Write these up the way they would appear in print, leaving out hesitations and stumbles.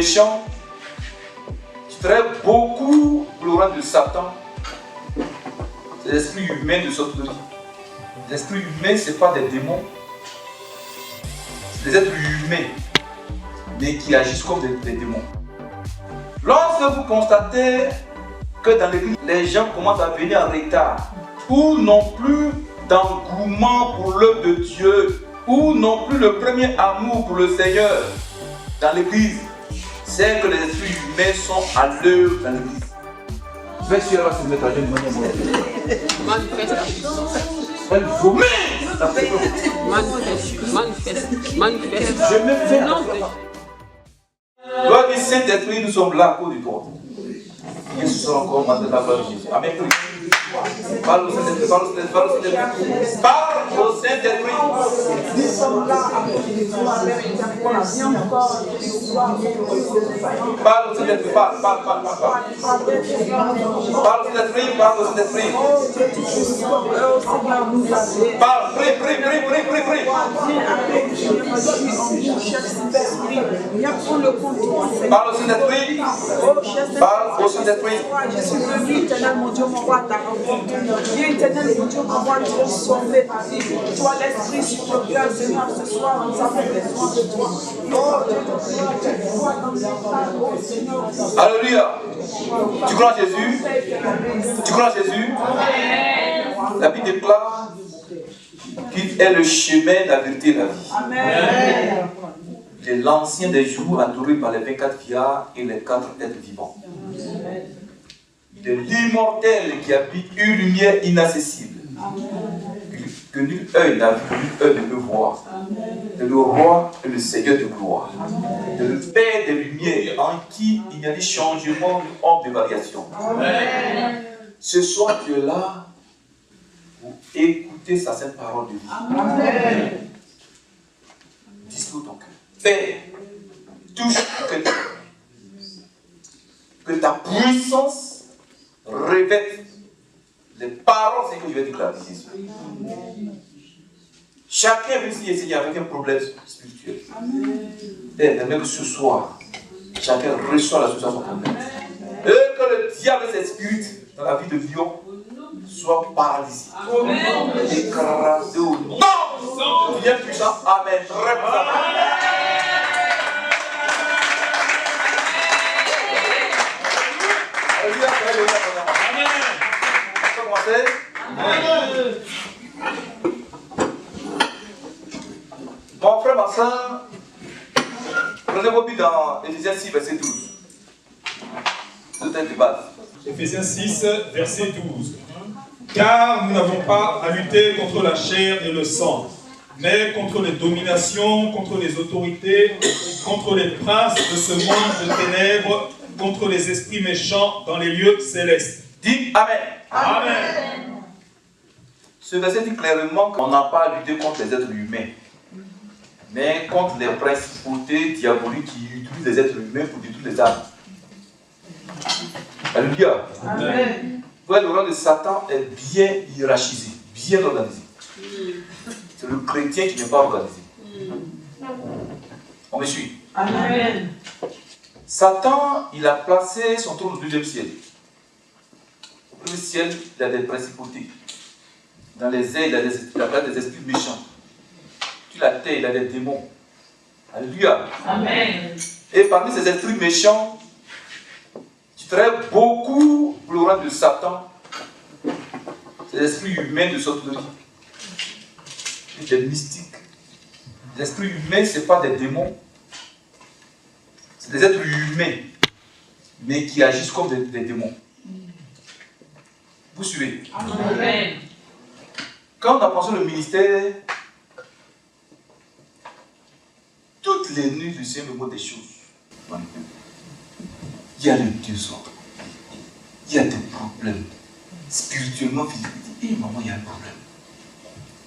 méchant, tu travailles beaucoup pour le rang de Satan. C'est l'esprit humain de sorcellerie. L'esprit humain, ce n'est pas des démons. C'est des êtres humains, mais qui agissent comme des démons. Lorsque vous constatez que dans l'église, les gens commencent à venir en retard, ou n'ont plus d'engouement pour l'œuvre de Dieu, ou n'ont plus le premier amour pour le Seigneur dans l'église, c'est que les esprits humains sont à l'œuvre dans l'église. Je vais essayer de se mettre à genoux. Elle vomit. Manifeste. Je me fais. Gloire du Saint-Esprit, nous sommes là à cause de toi. Que ce soit encore maintenant la gloire de Jésus. Amen. Parle au Saint-Esprit, parle au Saint-Esprit, parle au Saint-Esprit. Parle au Saint-Esprit. Parle au Saint-Esprit, parle. Parle au Saint-Esprit, parle au Saint-Esprit. Parle, prie. Parle au Saint-Esprit. Parle au Saint-Esprit. Dieu, mon roi, ta rencontre. Viens éternel, mon Dieu, mon roi, te sauver. Toi, l'esprit sur le cœur, Seigneur, ce soir, nous avons besoin de toi. Oh, Dieu, tu vois dans le Seigneur. Alléluia. Tu crois en Jésus? Tu crois en Jésus? La Bible déclare qu'il est le chemin, la vérité et la vie. Amen. Il est l'ancien des jours, adoré par les 24 vieillards et les 4 êtres vivants. Il est l'immortel qui habite une lumière inaccessible, que nul œil n'a vu, nul œil ne peut voir. C'est le roi et le Seigneur de gloire. C'est le Père des lumières en qui il n'y a ni changement ni ombre de variation. Amen. Ce soir, tu es là pour écouter sa sainte parole de vie. Amen. Dis-le ton cœur. Père, touche ton cœur. Que ta puissance revête les paroles que je vais déclarer ici. Chacun veut s'y essayer avec un problème spirituel. Et même que ce soir, chacun reçoit la solution à son problème. Et que le diable et ses spirites dans la vie de Lyon soient paralysés. Écrasés au nom. Bien puissant. Amen. Très puissant. Mon frère, ma soeur, prenez vos Bibles dans Éphésiens 6, verset 12. C'est un de base. Éphésiens 6, verset 12. Car nous n'avons pas à lutter contre la chair et le sang, mais contre les dominations, contre les autorités, contre les princes de ce monde de ténèbres, contre les esprits méchants dans les lieux célestes. Dis Amen. Amen. Ce verset dit clairement qu'on n'a pas à lutter contre les êtres humains, mais contre les principautés diaboliques qui utilisent les êtres humains pour détruire les âmes. Alléluia. Amen. Le rang de Satan est bien hiérarchisé, bien organisé. C'est le chrétien qui n'est pas organisé. On me suit. Amen. Satan, il a placé son trône au deuxième ciel. Au premier ciel, il a des principautés. Dans les airs, il a des esprits méchants. Sur la terre, il a des démons. Alléluia. Amen. Et parmi ces esprits méchants, tu travailles beaucoup pour le rang de Satan. C'est l'esprit humain de sorcellerie. Des mystiques. L'esprit humain, ce n'est pas des démons. C'est des êtres humains, mais qui agissent comme des démons. Vous suivez? Amen. Quand on a pensé le ministère, toutes les nuits, le Seigneur me montre des choses. Il y a le désordre. Il y a des problèmes. Spirituellement, physiquement. Et maman, il y a un problème.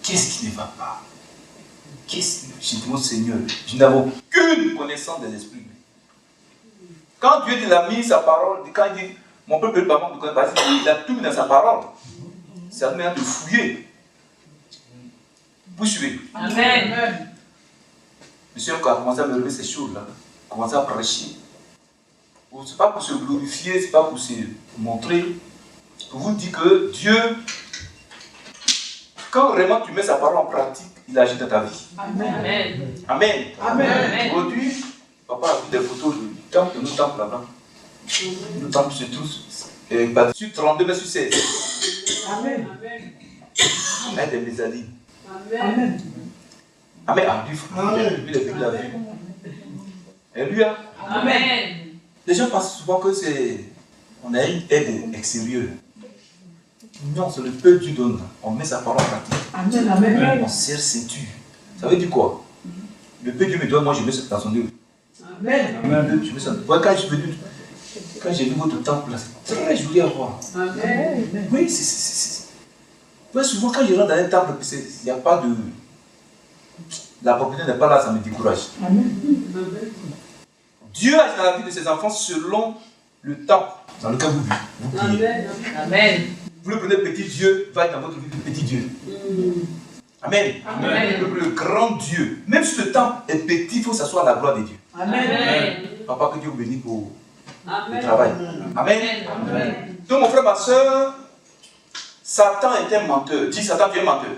Qu'est-ce qui ne va pas? Je dis, mon Seigneur, je n'avais aucune connaissance des esprits. Quand Dieu il a mis sa parole, quand il dit, mon peuple pas me connaît pas, il a tout mis dans sa parole. C'est à nous de fouiller. Vous suivez? Amen. Le Seigneur a commencé à me lever ces choses-là, commencé à prêcher. Ce n'est pas pour se glorifier, ce n'est pas pour se montrer. Pour vous dire que Dieu, quand vraiment tu mets sa parole en pratique, il agit dans ta vie. Amen. Amen. Amen. Aujourd'hui, papa a vu des photos du temple, de nos temples là-bas. Nos temples se tous sur 32 mètres sur 16. Amen. Avec des mezzanines. Amen. Amen. Ah, lui, il l'a vu. Et lui, hein? Amen. Les gens pensent souvent que c'est. On a une aide extérieure. Non, c'est le peu Dieu donne. On met sa parole en pratique. Amen. Amen. On serre ceinture. Ça veut dire quoi? Le peu Dieu me donne, moi je mets ça dans son œuvre. Amen. Je mets ça. Ouais, quand je suis venu, quand j'ai vu votre temple là, c'est très joli à voir. Amen. Oui, c'est. Ouais, souvent quand je rentre dans un temple, il n'y a pas de. La propriété n'est pas là, ça me décourage. Amen. Dieu agit dans la vie de ses enfants selon le temps dans lequel vous priez. Amen. Vous le prenez petit Dieu, va être dans votre vie le petit Dieu. Amen. Amen. Le grand Dieu. Même si le temps est petit, il faut s'asseoir à la gloire de Dieu. Amen. Papa, que Dieu vous bénisse pour Amen. le travail. Amen. Amen. Donc mon frère, ma soeur, Satan est un menteur. Dis Satan, tu es menteur.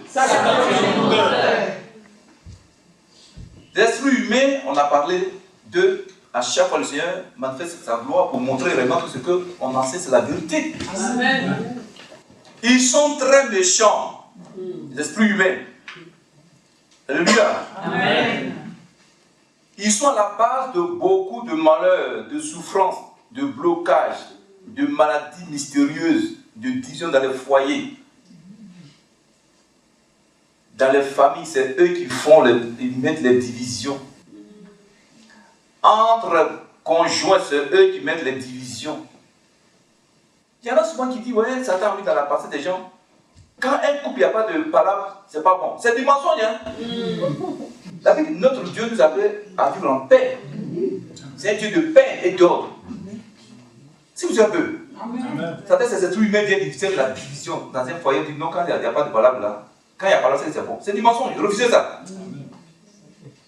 L'esprit humain, on a parlé de, à chaque fois le Seigneur manifeste sa gloire pour montrer vraiment que ce qu'on enseigne, c'est la vérité. Amen. Ils sont très méchants, les esprits humains. Alléluia. Amen. Ils sont à la base de beaucoup de malheurs, de souffrances, de blocages, de maladies mystérieuses, de divisions dans les foyers. Dans les familles, c'est eux qui ils mettent les divisions. Entre conjoints, c'est eux qui mettent les divisions. Il y en a souvent qui disent, ouais, Satan arrive dans la pensée des gens. Quand un couple, il n'y a pas de parole, c'est pas bon. C'est du mensonge, hein? La Bible, notre Dieu nous appelle à vivre en paix. C'est un Dieu de paix et d'ordre. Si vous êtes un peu, Satan, ces êtres humains viennent diviser la division dans un foyer. Dit non, quand il n'y a pas de parole là, quand il y a parole, c'est bon. C'est du mensonge, refusez ça.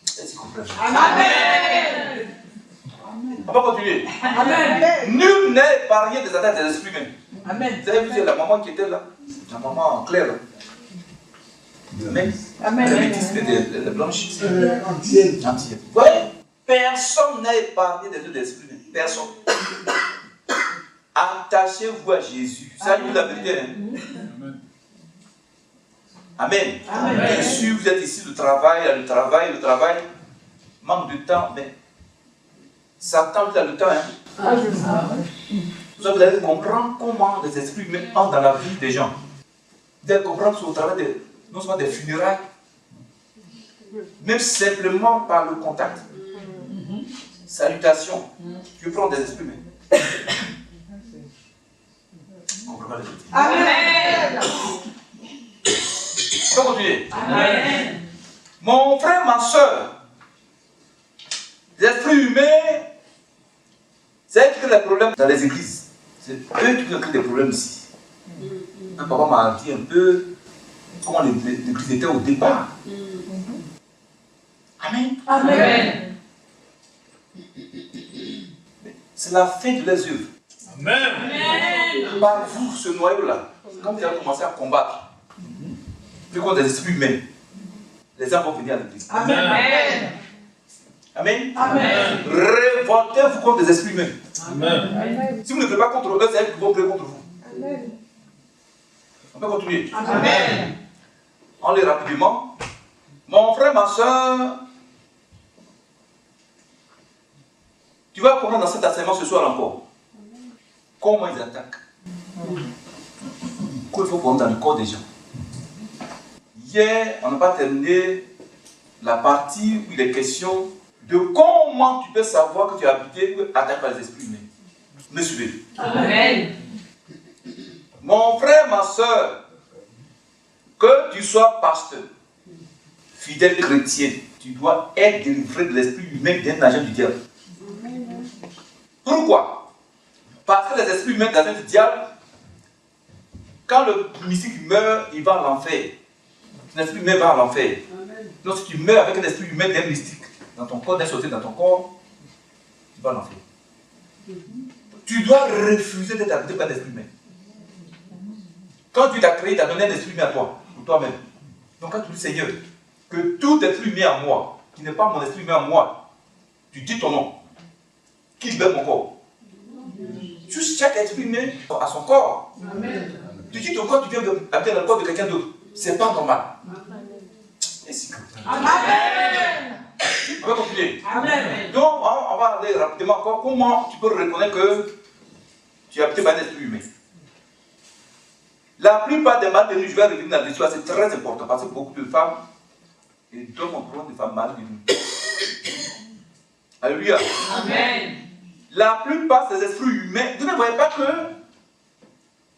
Est-ce que vous comprenez? Amen. On va continuer. Amen. Nul n'est épargné des attaques des esprits humains. Amen. Vous avez vu la maman qui était là? La maman Claire. Amen. Amen. La métisse, les blanches. Entière. Vous voyez? Personne n'est épargné des œuvres des esprits humains. Personne. Attachez-vous à Jésus. Ça, c'est la vérité. Hein? Amen. Amen. Bien sûr, vous êtes ici, le travail, manque de temps, mais Satan, vous avez le temps. Hein? Vous allez comprendre comment les esprits humains entrent dans la vie des gens. Vous allez comprendre au travers non seulement des funérailles, même simplement par le contact. Salutations. Tu prends des esprits humains. Comprenez les petits. Amen. On va continuer. Amen. Mon frère, ma soeur, les esprits humains, c'est eux qui créent des problèmes dans les églises. C'est eux qui créent des problèmes ici. Un papa m'a dit un peu comment l'église était au départ. Amen. Amen. C'est la fin de leurs œuvres. Amen. Par vous, ce noyau-là, quand vous allez commencer à combattre, plus contre des esprits humains, les gens vont venir à l'église. Amen. Amen. Amen. Révoltez-vous contre des esprits humains. Amen. Si vous ne faites pas contre eux, c'est eux qui vont prier contre vous. Amen. On peut continuer. Amen. On lit rapidement. Mon frère, ma soeur, tu vas comprendre dans cet enseignement ce soir encore. Comment ils attaquent. Qu'il faut prendre dans le corps des gens. Hier, on n'a pas terminé la partie où il est question de comment tu peux savoir que tu es habité ou attaqué par les esprits humains. Me suivez. Amen. Mon frère, ma soeur, que tu sois pasteur, fidèle chrétien, tu dois être délivré de l'esprit humain d'un agent du diable. Pourquoi? Parce que les esprits humains d'agent du diable, quand le mystique meurt, il va à l'enfer. L'esprit humain va à l'enfer. Lorsque tu meurs avec un esprit humain d'un mystique dans ton corps, d'un sauté dans ton corps, tu vas à l'enfer. Tu dois refuser d'être habité par l'esprit humain. Quand Dieu t'a créé, il t'a donné un esprit humain à toi, pour toi-même. Donc quand tu dis Seigneur, que tout esprit humain en moi, qui n'est pas mon esprit humain en moi, tu dis ton nom, qui libère mon corps. Juste chaque esprit humain a son corps. Amen. Tu dis ton corps, tu viens habiter dans le corps de quelqu'un d'autre. C'est pas normal. Et c'est comme ça. Amen. On va continuer. Amen. Donc, on va aller rapidement encore. Comment tu peux reconnaître que tu es habité par un esprit humain? La plupart des mal de nuit, je vais revenir dans l'histoire, c'est très important parce que beaucoup de femmes, et d'hommes ont problème de femmes mal de nuit. Alléluia. Amen. La plupart des esprits humains, vous ne voyez pas que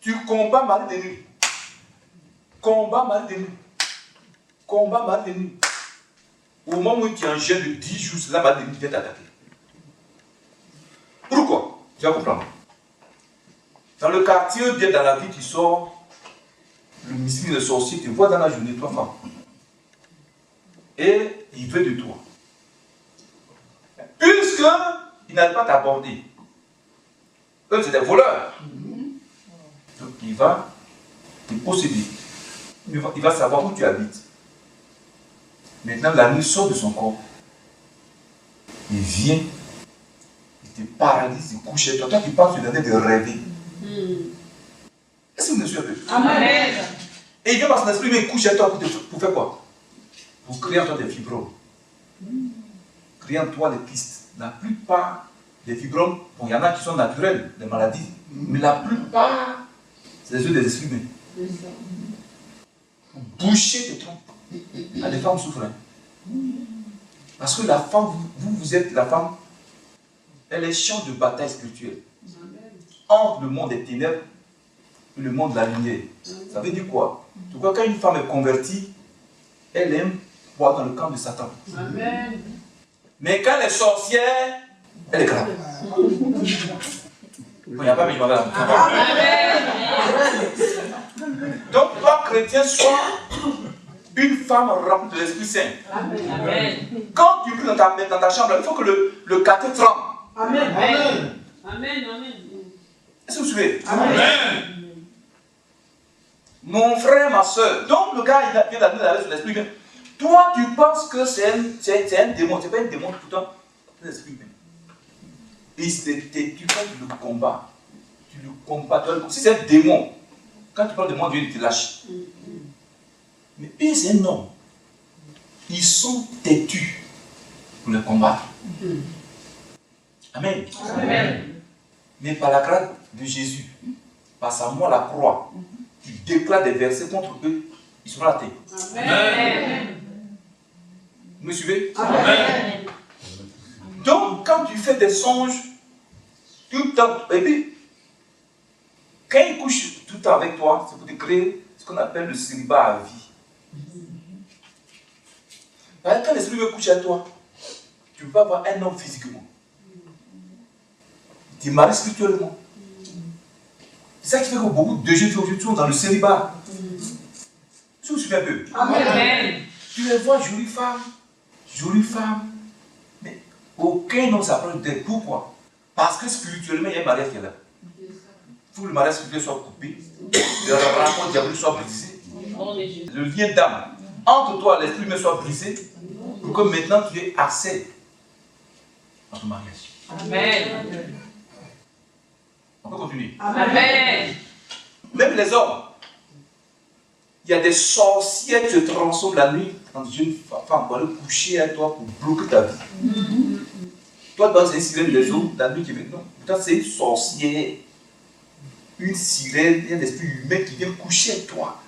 tu combats mal de nuit. Combat mal de nuit. Combat mal de nuit. Au moment où tu es en jeûne de 10 jours, c'est là mal de nuit vient t'attaquer. Pourquoi? Tu vas comprendre. Dans le quartier, bien dans la vie, tu sors, le mystique, le sorcier te voit dans la journée, toi, femme. Et il veut de toi. Puisqu'il n'arrive pas à t'aborder. Eux, c'est des voleurs. Donc, il va te posséder. Il va savoir où tu habites. Maintenant, la nuit sort de son corps. Il vient, il te paralyse, il couche chez toi. Toi, tu penses que tu es en train de rêver. Est-ce que vous me suivez? Amen. Et il vient par son esprit, mais il couche chez toi pour faire quoi? Pour créer en toi des fibromes. Créer en toi des pistes. La plupart des fibromes, bon, il y en a qui sont naturels, des maladies, mais la plupart, c'est les yeux des esprits humains. Boucher tes trompes. Les femmes souffrent. Parce que la femme, vous êtes la femme, elle est champ de bataille spirituelle. Entre le monde des ténèbres et le monde de la lumière. Ça veut dire quoi? Tu vois, quand une femme est convertie, elle aime voir dans le camp de Satan. Amen. Mais quand elle est sorcière, elle est grave. Il n'y a pas besoin de madame. Donc, toi, chrétien, sois une femme remplie de l'Esprit Saint. Amen. Quand tu pries dans ta chambre, il faut que le quartier tremble. Amen. Amen. Amen. Est-ce que vous suivez? Amen. Mon frère, ma soeur, donc le gars, il vient d'amener la reste de l'Esprit humain. Toi, tu penses que c'est un démon. Ce n'est pas un démon, pourtant, c'est l'Esprit humain. Et tu quand tu le combats. Tu le combats. Si c'est un démon, quand tu parles de moi, Dieu te lâche. Mais eux, c'est un homme. Ils sont têtus pour le combattre. Amen. Amen. Mais par la grâce de Jésus, par sa mort à la croix, tu déclares des versets contre eux, ils seront ratés. Amen. Vous me suivez? Amen. Donc, quand tu fais des songes, tout le temps, et puis, quand ils couchent tout le temps avec toi, c'est pour te créer ce qu'on appelle le célibat à vie. Quand l'esprit veut coucher à toi, tu peux avoir un homme physiquement. Tu es marié spirituellement. C'est ça qui fait que beaucoup de jeunes filles sont dans le célibat. Tu me suis un peu. Amen. Tu les vois, jolie femme, mais aucun homme s'approche d'elle. Pourquoi? Parce que spirituellement, il y a un mariage qui est là. Il faut que le mariage spirituel soit coupé, le rapport diabolique soit brisé, le lien d'âme entre toi et l'esprit humain soit brisé, pour que maintenant tu aies accès à ton mariage. Amen. On peut continuer. Amen. Même les hommes, il y a des sorcières qui se transforment la nuit en une jeune femme pour aller coucher avec toi pour bloquer ta vie. Toi, c'est une sirène des eaux, la nuit qui vient. Non, pourtant c'est une sorcière, une sirène, il y a des esprits humains qui viennent coucher avec toi.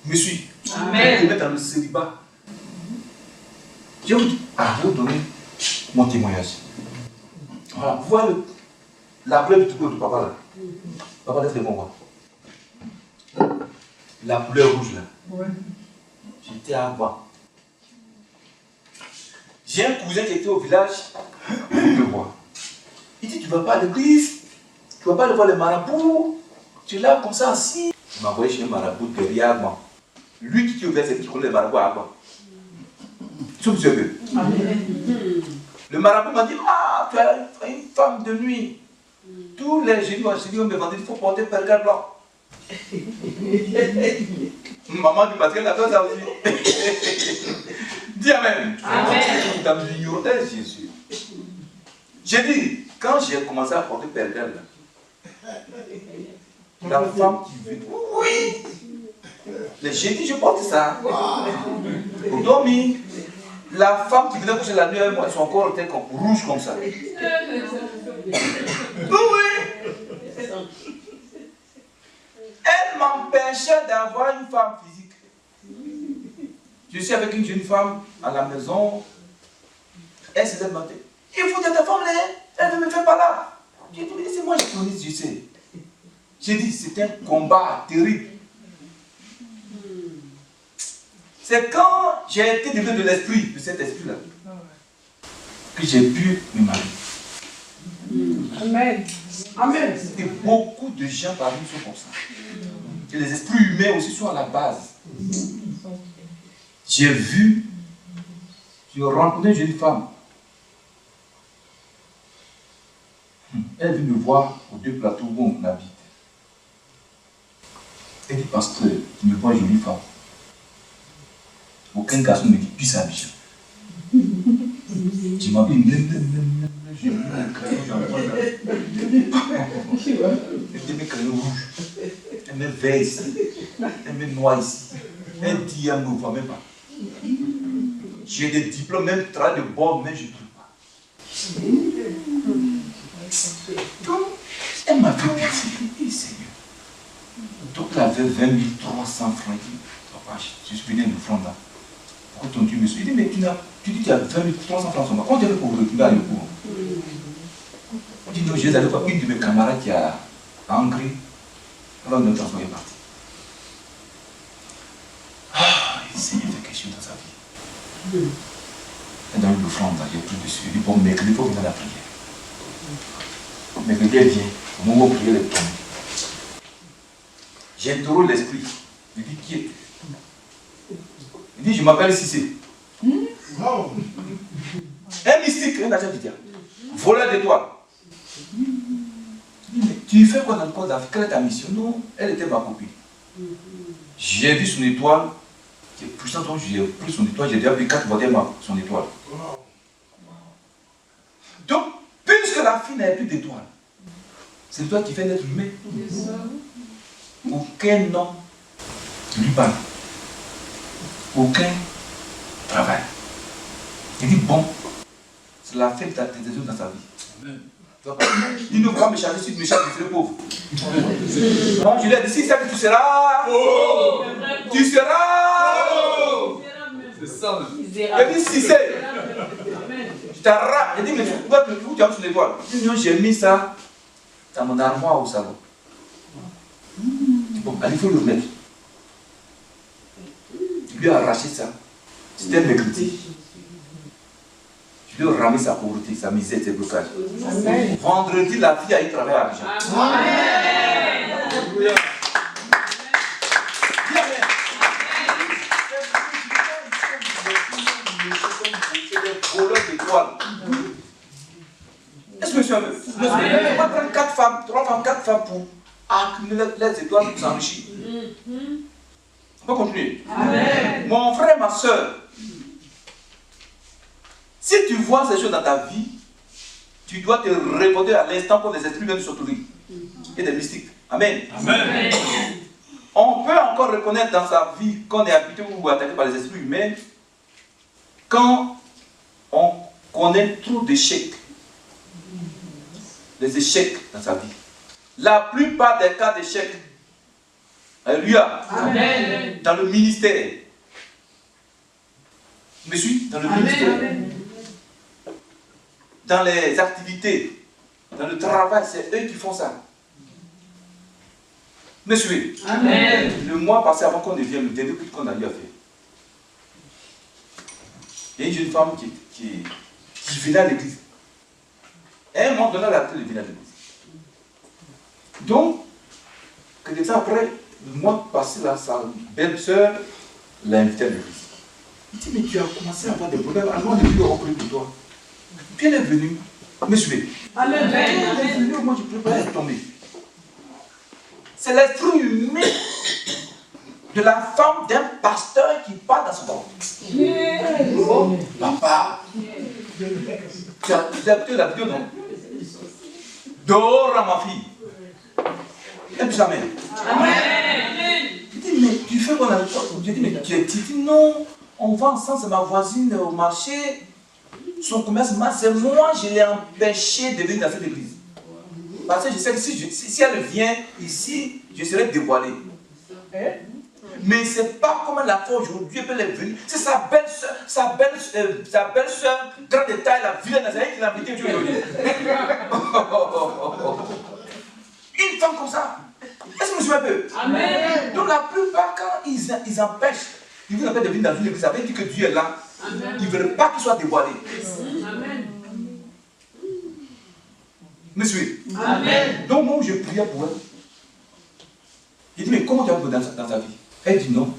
Me suis. Amen. Je vais mettre dans le célibat. Je vais vous donner mon témoignage. Voilà, vous voyez la couleur du tout de papa là. Papa, laisse-le moi voir. La couleur rouge là. Ouais. J'étais à bas. J'ai un cousin qui était au village, il me voit. Il dit, tu ne vas pas à l'église, tu ne vas pas aller voir les marabouts, tu es là comme ça assis. Il m'a envoyé chez un marabout derrière moi. Lui qui est au village, c'est qui connaît les marabouts à Agba. Tu me suis. Le marabout m'a dit, ah, tu as une femme de nuit. Tous les jeudis, on me vendait, il faut porter pergal blanc. Maman dit, parce qu'elle a fait ça aussi. Dis Amen. Amen. Dans l'ignorance, Jésus. J'ai dit, quand j'ai commencé à porter pergal, la femme qui veut, oui. J'ai dit, je porte ça. Pour dormir. La femme qui venait coucher la nuit avec moi, son corps était comme rouge comme ça. Oui. Elle m'empêchait d'avoir une femme physique. Je suis avec une jeune femme à la maison. Elle s'est demandée, il faut que ta femme là, elle ne me fait pas là. J'ai dit, c'est moi, je connais, je sais. J'ai dit, c'est un combat terrible. C'est quand j'ai été délivré de l'esprit, de cet esprit-là, que j'ai pu me marier. Amen. Amen. Et beaucoup de gens parmi nous sont comme ça. Et les esprits humains aussi sont à la base. J'ai rencontré une jeune femme. Elle vient me voir aux 2 plateaux où on habite. Elle dit, pasteur, tu me vois jolie femme. Aucun garçon ne me dit plus ça, Michel. Tu m'habilles, je mets un crayon, elle met un crayon rouge, elle met vert ici, elle met noir ici. Elle dit, elle ne me voit même pas. J'ai des diplômes, même travail de bord, mais je ne trouve pas. Donc, elle m'a fait pitié, Seigneur. Donc, elle avait 20 300 francs. Elle dit, papa, je suis venu à l'offrande là. Pourquoi ton Dieu me suit? Il dit, mais tu dis que tu as 20 300 francs sur moi. Comment tu as fait pour retourner à l'époux? On dit, non, je vais aller voir une de mes camarades qui a en Hongrie. Alors, notre enfant est parti. Ah, le Seigneur fait quelque chose dans sa vie. Et dans l'offrande, j'ai pris dessus. Il dit, bon, mercredi, il faut venir à la prière. Mercredi, elle vient. Au moment où prière est tombée. J'interroge l'esprit. Il dit, qui est? Il dit, je m'appelle Cissé. Wow. Un mystique, un agent du diable. Voleur d'étoiles. Il dit, mais tu fais quoi dans le corps d'Afrique? Quelle est ta mission? Non, elle était ma copine. J'ai vu son étoile, qui est puissante, donc j'ai pris son étoile, j'ai déjà pris 4 fois son étoile. Donc, puisque la fille n'a plus d'étoile, c'est toi qui fais l'être humain. Aucun nom ne lui parle. Aucun travail. Il dit, bon, c'est la fête de ta décision dans sa vie. Il ne va me charger si tu me charges, je serai pauvre. Non, je lui ai dit, si c'est que tu seras, tu seras. C'est ça. Il dit, si c'est. Je t'arrache. Il dit, mais où tu as mis sur l'étoile? Il dit, non, j'ai mis ça dans mon armoire au salon. Bon, allez, il faut le remettre. Je lui ai arraché ça. C'était mercredi. Je lui ai ramené sa pauvreté, sa misère, ses blocages. Vendredi, la fille a eu travail à l'argent. Amen. C'est des voleurs d'étoiles. Est-ce que monsieur a vu? On va prendre 4 femmes, 3 femmes, 4 femmes pour accumuler les étoiles pour s'enrichir. On va continuer. Amen. Mon frère, ma soeur, si tu vois ces choses dans ta vie, tu dois te répondre à l'instant quand les esprits viennent s'autoriser et des mystiques. Amen. Amen. On peut encore reconnaître dans sa vie qu'on est habité ou attaqué par les esprits humains quand on connaît trop d'échecs. Les échecs dans sa vie. La plupart des cas d'échecs, alléluia, amen, dans le ministère. Me suis dans le ministère. Amen. Dans les activités, dans le travail, c'est eux qui font ça. Me suivez. Amen. Le mois passé, avant qu'on ne vienne, le dernier truc qu'on a eu à faire. Il y a une jeune femme qui venait à l'église. Et un moment donné, elle a appris de venir à l'église. Donc, quelques temps après, le mois passé, là, sa belle-sœur l'a invité à l'église. Il dit, mais tu as commencé à avoir des problèmes, alors depuis on prie pour toi. Puis elle est venue me suivre. Amen. Elle est venue, moi je préparais à tomber. C'est l'esprit humain de la femme d'un pasteur qui parle dans son corps. Papa, tu as écouté la vidéo, non? Dehors à ma fille. Elle dit jamais. Amen. Je dis, mais tu fais quoi? Je dis, mais tu es dit, non, on va ensemble, c'est ma voisine au marché. Son commerce, c'est moi, je l'ai empêché de venir dans cette église. Parce que je sais que si elle vient ici, je serai dévoilé. Mais ce n'est pas comme elle a fait aujourd'hui, elle est venue. C'est sa belle-soeur, grande de taille, la vilaine Nazareth qui l'a invité aujourd'hui. Une femme comme ça. Est-ce que vous suivez un peu? Amen. Donc la plupart, quand ils empêchent, ils vous empêchent de venir dans une église, ça veut dire que Dieu est là. Amen. Ils ne veulent pas qu'il soit dévoilé. Amen. Monsieur. Amen. Donc moi, je priais pour elle. Il dit, mais comment tu as vu dans ta vie? Elle dit non.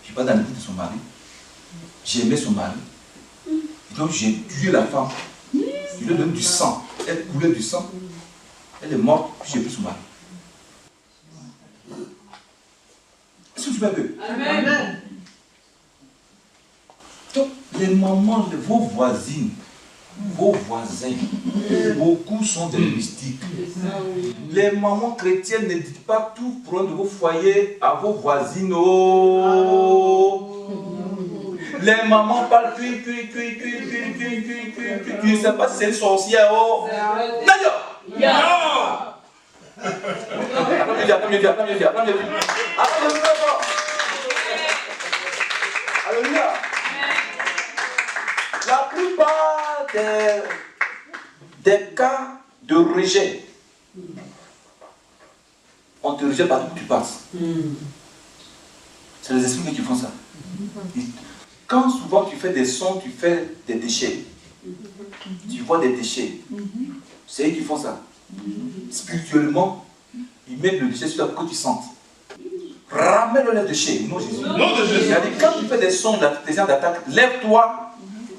Je ne suis pas dans l'église de son mari. J'aimais son mari. Donc j'ai tué la femme. Je lui donne du sang. Elle coulait du sang. Elle est morte, puis j'ai pris son mari. Est-ce que tu veux un peu? Amen. Donc, les mamans, vos voisines, vos voisins, beaucoup sont des mystiques. Les mamans chrétiennes ne dites pas tout pour un de vos foyers à vos voisines. Les mamans parlent puis, tu ne sais pas si c'est une sorcière. D'ailleurs! Alléluia. La plupart des cas de rejet, on te rejette partout où tu passes. C'est les esprits qui font ça. Quand souvent tu fais des sons, tu fais des déchets. Tu vois des déchets. C'est eux qui font ça. Spirituellement, ils mettent le déchet sur la que tu sentes. Ramène le déchet, non Jésus. Non de Jésus. Quand tu fais des sons d'attaque, lève-toi.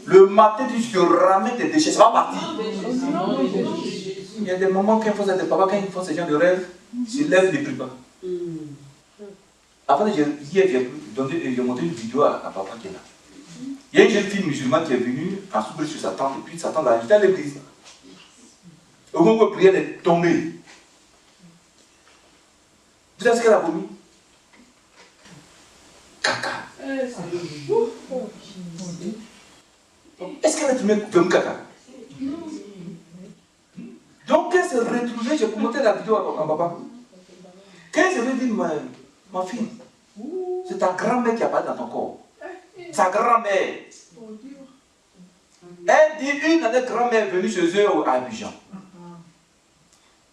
Le matin, tu te ramènes tes déchets, ça va partir. Il y a des moments quand il faut ça, des papas, quand ils font ce genre de rêve, ils lèvent les plus bas. Avant, hier, j'ai montré une vidéo à papa qui est là. Il y a une jeune fille musulmane qui est venue en souffrir sur sa tante, et puis sa tante l'a invitée à l'église. Au moment où elle priait, elle est tombée. Vous savez ce qu'elle a vomi? Caca. Est-ce qu'elle a tombé comme caca? Donc, elle s'est retrouvée, j'ai montré la vidéo à papa. Quand elle s'est dit, ma fille, c'est ta grand-mère qui a parlé dans ton corps. Sa grand-mère. Elle dit, une année, grand-mère est venue chez eux à Abidjan.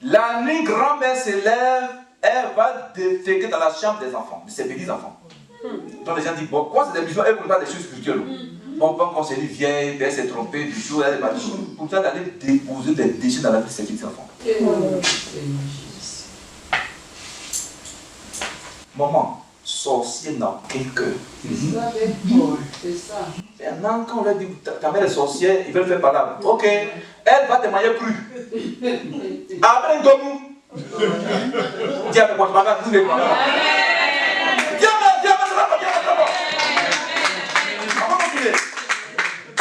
La nuit, grand-mère se lève, elle va déféquer dans la chambre des enfants, de ses petits enfants. Donc les gens disent, bon, quoi c'est des musulmans, elles ne font pas des choses spirituelles. Bon, quand c'est une vieille, elle s'est trompée du jour, elle est partie. Pour ça, d'aller déposer des déchets dans la vie de ses petits enfants. Maman, sorcier n'a aucun cœur. C'est ça. Maintenant, quand on leur dit, ta mère est sorcière, ils veulent faire parler. Ok, elle va te manger cru. Après, un domou. Dis à moi, je vais pas.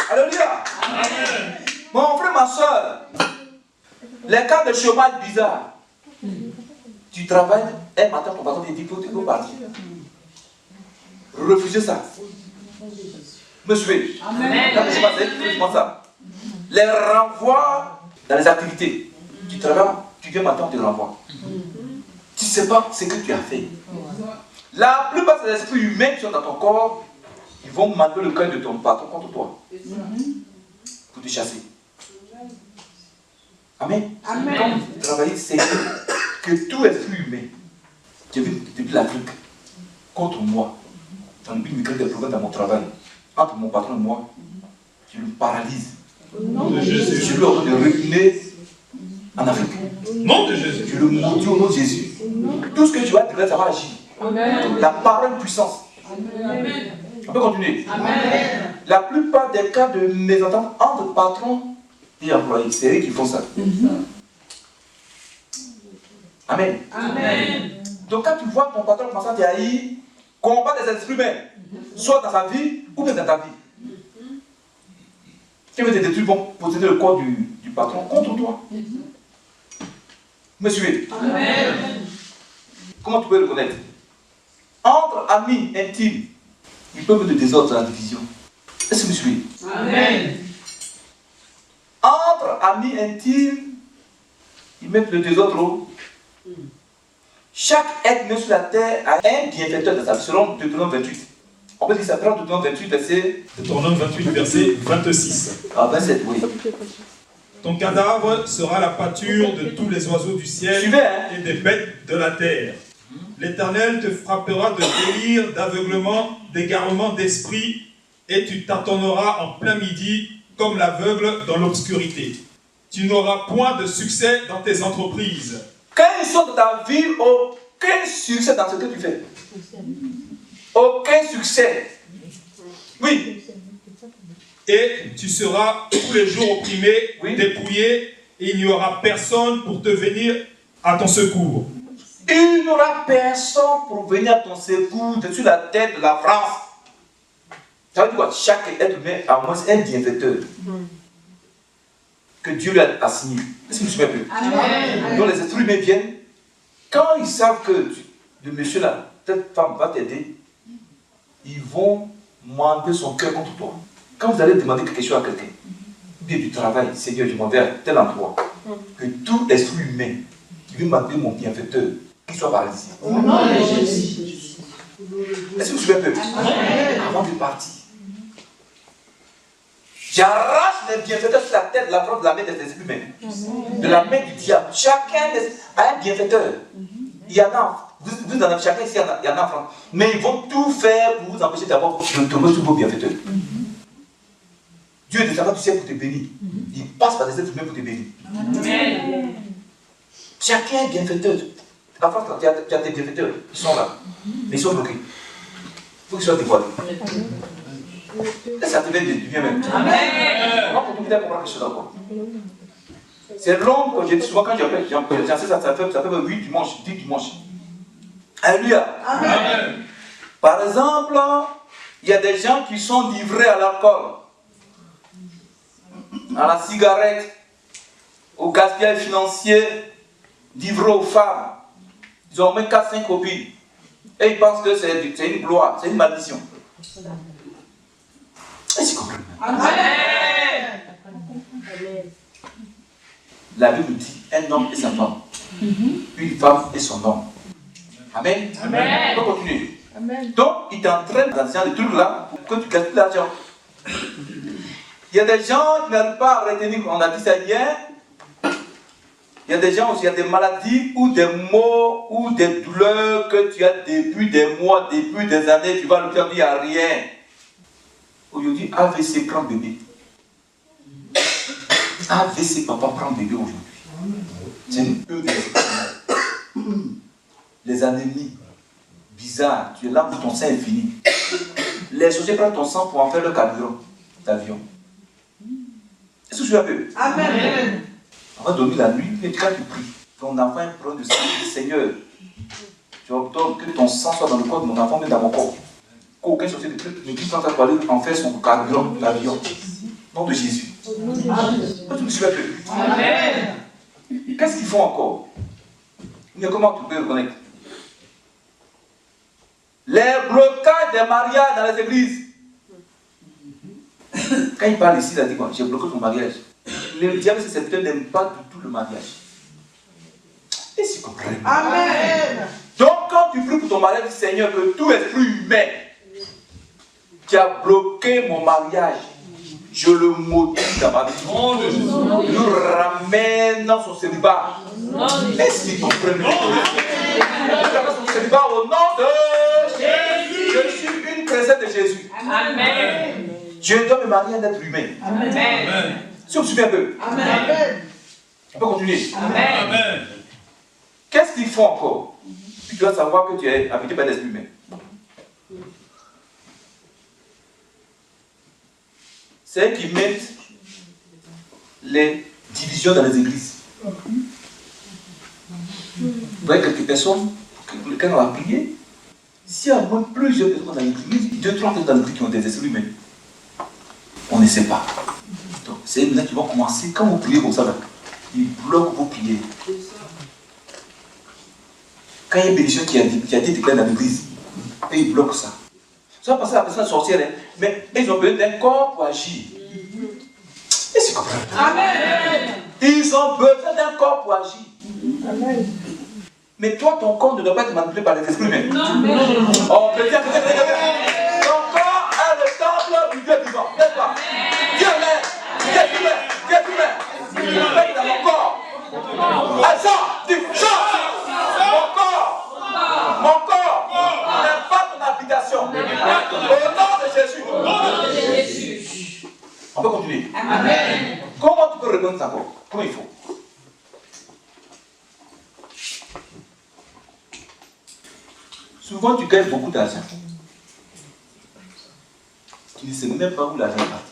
Alléluia. Mon frère, ma soeur, les cas de chômage bizarres. Tu travailles, un matin, ton patron te dit, il faut partir. Refusez ça. Me suivez. Quand je passe, ça. Les renvois dans les activités. Tu travailles, tu viens matin, on te renvoie. Tu ne sais pas ce que tu as fait. La plupart des esprits humains qui sont dans ton corps, ils vont manquer le cœur de ton patron contre toi. Pour te chasser. Amen. Amen. Quand vous travaillez, c'est que tout esprit humain qui est venu depuis l'Afrique contre moi, dans le but de créer des problèmes dans mon travail, entre mon patron et moi, je le paralyse. Nom de Jésus. Je lui ordonne de reculer en Afrique. Nom de Jésus. Je le maudis au nom de Jésus. Tout ce que tu vas dire, ça va agir. Amen. La parole puissance. Amen. On peut continuer. Amen. La plupart des cas de mésentente entre patrons et employés. C'est eux qui font ça. Amen. Amen. Donc quand tu vois ton patron commencer à te haïr, combat des êtres humains, soit dans sa vie ou bien dans ta vie. Qui veut te détruire pour posséder le corps du patron contre toi. Vous me suivez? Amen. Comment tu peux le connaître? Entre amis intimes, ils peuvent mettre le désordre dans la division. Est-ce que vous me suivez? Amen. Entre amis intimes, ils mettent le désordre. Chaque être né sur la terre a un bienfaiteur de sa vie, selon Deutéronome 28. On peut dire ça, prend Deutéronome 28, verset... Deutéronome 28, verset 26. Ah, 27, oui. Ton cadavre sera la pâture de tous les oiseaux du ciel Suivez, hein? et des bêtes de la terre. L'Éternel te frappera de délire, d'aveuglement, d'égarement d'esprit, et tu tâtonneras en plein midi comme l'aveugle dans l'obscurité. Tu n'auras point de succès dans tes entreprises. Quand ils sont dans ta vie, aucun succès dans ce que tu fais. Aucun succès. Oui. Et tu seras tous les jours opprimé, Oui. dépouillé, et il n'y aura personne pour te venir à ton secours. Il n'y aura personne pour venir à ton secours dessus la tête de la France. Ça veut dire quoi? Chaque être humain a au moins un bienfaiteur que Dieu lui a assigné. Est-ce que vous suivez un peu? Amen. Donc les êtres humains viennent, quand ils savent que le monsieur là, cette femme va t'aider, ils vont monter son cœur contre toi. Quand vous allez demander quelque chose à quelqu'un, bien du travail, Seigneur, je m'en vais à tel endroit, que tout esprit humain qui veut m'appeler mon bienfaiteur, qu'il soit paralysé. Au nom de Jésus. Est-ce que vous suivez un peu? Avant de partir, j'arrache les bienfaiteurs sur la tête de la France de la main des esprits humains, de la main du diable. Chacun a un bienfaiteur. Il y en a, vous en avez chacun ici, il y en a en France. Mais ils vont tout faire pour vous empêcher d'avoir de tomber sur vos bienfaiteurs. Dieu est descendu du ciel pour te bénir. Il passe par des êtres humains pour te bénir. Amen. Chacun est bienfaiteur. En France, tu as tes bienfaiteurs, ils sont là. Mais ils sont bloqués. Il faut qu'ils soient dévoilés. Et ça te vient de Dieu même. Amen. On va continuer à comprendre quelque chose encore. C'est long, j'ai dit souvent quand j'enseigne ça, ça fait 8 dimanches, 10 dimanches. Alléluia. Amen. Par exemple, il y a des gens qui sont livrés à l'alcool, à la cigarette, au gaspillage financier, livrés aux femmes. Ils ont au moins 4-5 copines. Et ils pensent que c'est une gloire, c'est une malédiction. Est-ce que vous comprenez? Amen. La Bible dit un homme et sa femme, une femme et son homme. Amen. Amen. On va continuer. Amen. Donc, il t'entraîne dans ce genre de trucs-là pour que tu gaspilles l'argent. Il y a des gens qui n'arrivent pas à retenir, on a dit ça hier. Il y a des gens aussi, il y a des maladies ou des maux ou des douleurs que tu as depuis des mois, depuis des années, tu vas le faire, il n'y a rien. Aujourd'hui, AVC prend bébé. AVC, papa prend bébé aujourd'hui. C'est une peu de les anémies bizarres, tu es là où ton sang est fini. Les sociétés prennent ton sang pour en faire le carburant d'avion. Est-ce que je suis un peu? Amen. On va dormir la nuit, et quand tu pries, ton enfant est un problème de sang, Seigneur, tu ordonnes que ton sang soit dans le corps de mon enfant, mais dans mon corps. Qu'aucun société de trucs ne puisse pas pour aller en faire son carburant d'avion. Nom de Jésus. Est-ce que tu me suis un peu? Amen. Qu'est-ce qu'ils font encore? Mais comment tu peux le connaître? Les blocages des mariages dans les églises. Quand il parle ici, il a dit quoi? J'ai bloqué ton mariage. Le diable, c'est peut-être n'aime pas du tout le mariage. Et si vous comprenez? Amen. Donc, quand tu pries pour ton mariage, dis Seigneur, que tout esprit humain qui a bloqué mon mariage, je le maudis dans ma vie. Nous ramène dans son célibat. Est-ce qu'ils comprennent? Nous ramène son célibat au nom de Jésus. Je suis une présence de Jésus. Amen. Je dois me marier à un être humain. Amen. Si on me suit un peu, Amen. on peut continuer. Amen. Amen. Qu'est-ce qu'ils font encore? Tu dois savoir que tu es habité par l'esprit humain. C'est eux qui mettent les divisions dans les églises. Vous voyez quelques personnes pour lesquelles on a prié. S'il y a au moins plusieurs personnes dans l'église, 2-3 personnes dans l'église qui ont des esprits humains, on ne sait pas. Donc c'est maintenant qu'ils vont commencer, quand vous priez comme ça, là, ils bloquent vos prières. Quand il y a une bénédiction qui a été déclarée dans l'église, et ils bloquent ça. Ça va passer à la personne sorcière, hein, mais ils ont besoin d'un corps pour agir. Et c'est comme ça. Amen. Ils ont besoin d'un corps pour agir. Amen. Mais toi, ton corps ne doit pas être manipulé par les esprits humains. Non. Oh, chrétien. Ton corps est le temple du Dieu vivant, n'est-ce pas? Dieu m'aime. Tu fais dans mon corps. Tu chantes. Mon corps n'est pas ton habitation. Au nom de Jésus. On peut continuer. Amen. Comment tu peux répondre ça? Comment il faut? Souvent tu gagnes beaucoup d'argent. Tu ne sais même pas où l'argent est parti.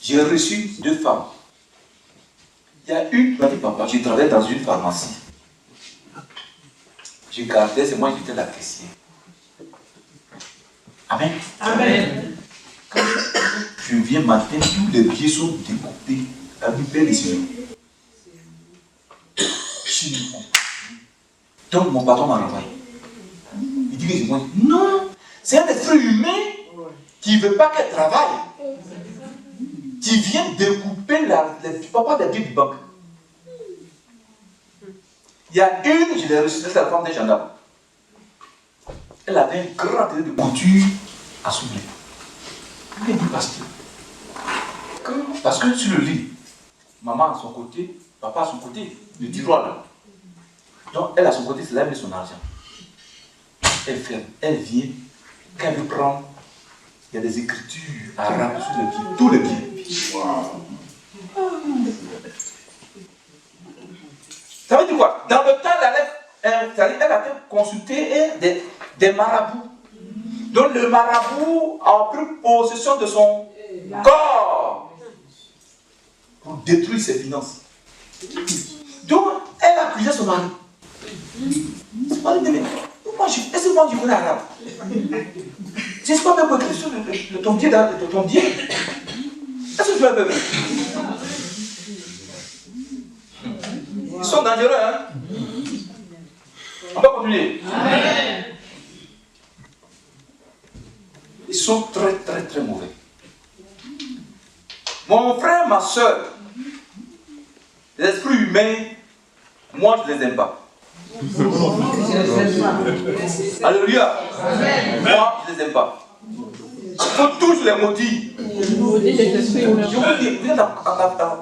J'ai reçu 2 femmes. Il y a une qui m'a dit, papa, je travaillais dans une pharmacie. Je gardais, c'est moi qui étais la caissière. Amen. Amen. Quand je viens matin, tous les pieds sont découpés avec une belle décision. Donc mon patron m'a renvoyé. Il dit que c'est moi. Non, c'est un esprit humain qui ne veut pas qu'elle travaille. Qui vient découper papa des pieds du banc. Il y a une, je l'ai reçue, c'est la femme d'un gendarme. Elle avait un grand atelier de couture à soulever. Elle dit, pasteur, parce que sur le lit, maman à son côté, papa à son côté, le tiroir là. Donc elle à son côté, c'est là où elle met son argent. Elle ferme, elle vient, quand elle veut prendre, il y a des écritures arabes sur le pied, tous les pieds. Wow. Ça veut dire quoi? Dans le temps, elle a consulté des marabouts. Donc le marabout a pris possession de son corps pour détruire ses finances. Donc elle a prié son mari. C'est pas le est-ce que moi je connais l'arabe? C'est pas même écrit sur le tombier. Est-ce que tu l'as vu? Ils sont dangereux, hein? On va continuer. Amen. Ils sont très, très, très mauvais. Mon frère, ma soeur, les esprits humains, moi je ne les aime pas. Alléluia. Moi je ne les aime pas. Il faut tous les maudire. Je vous dis,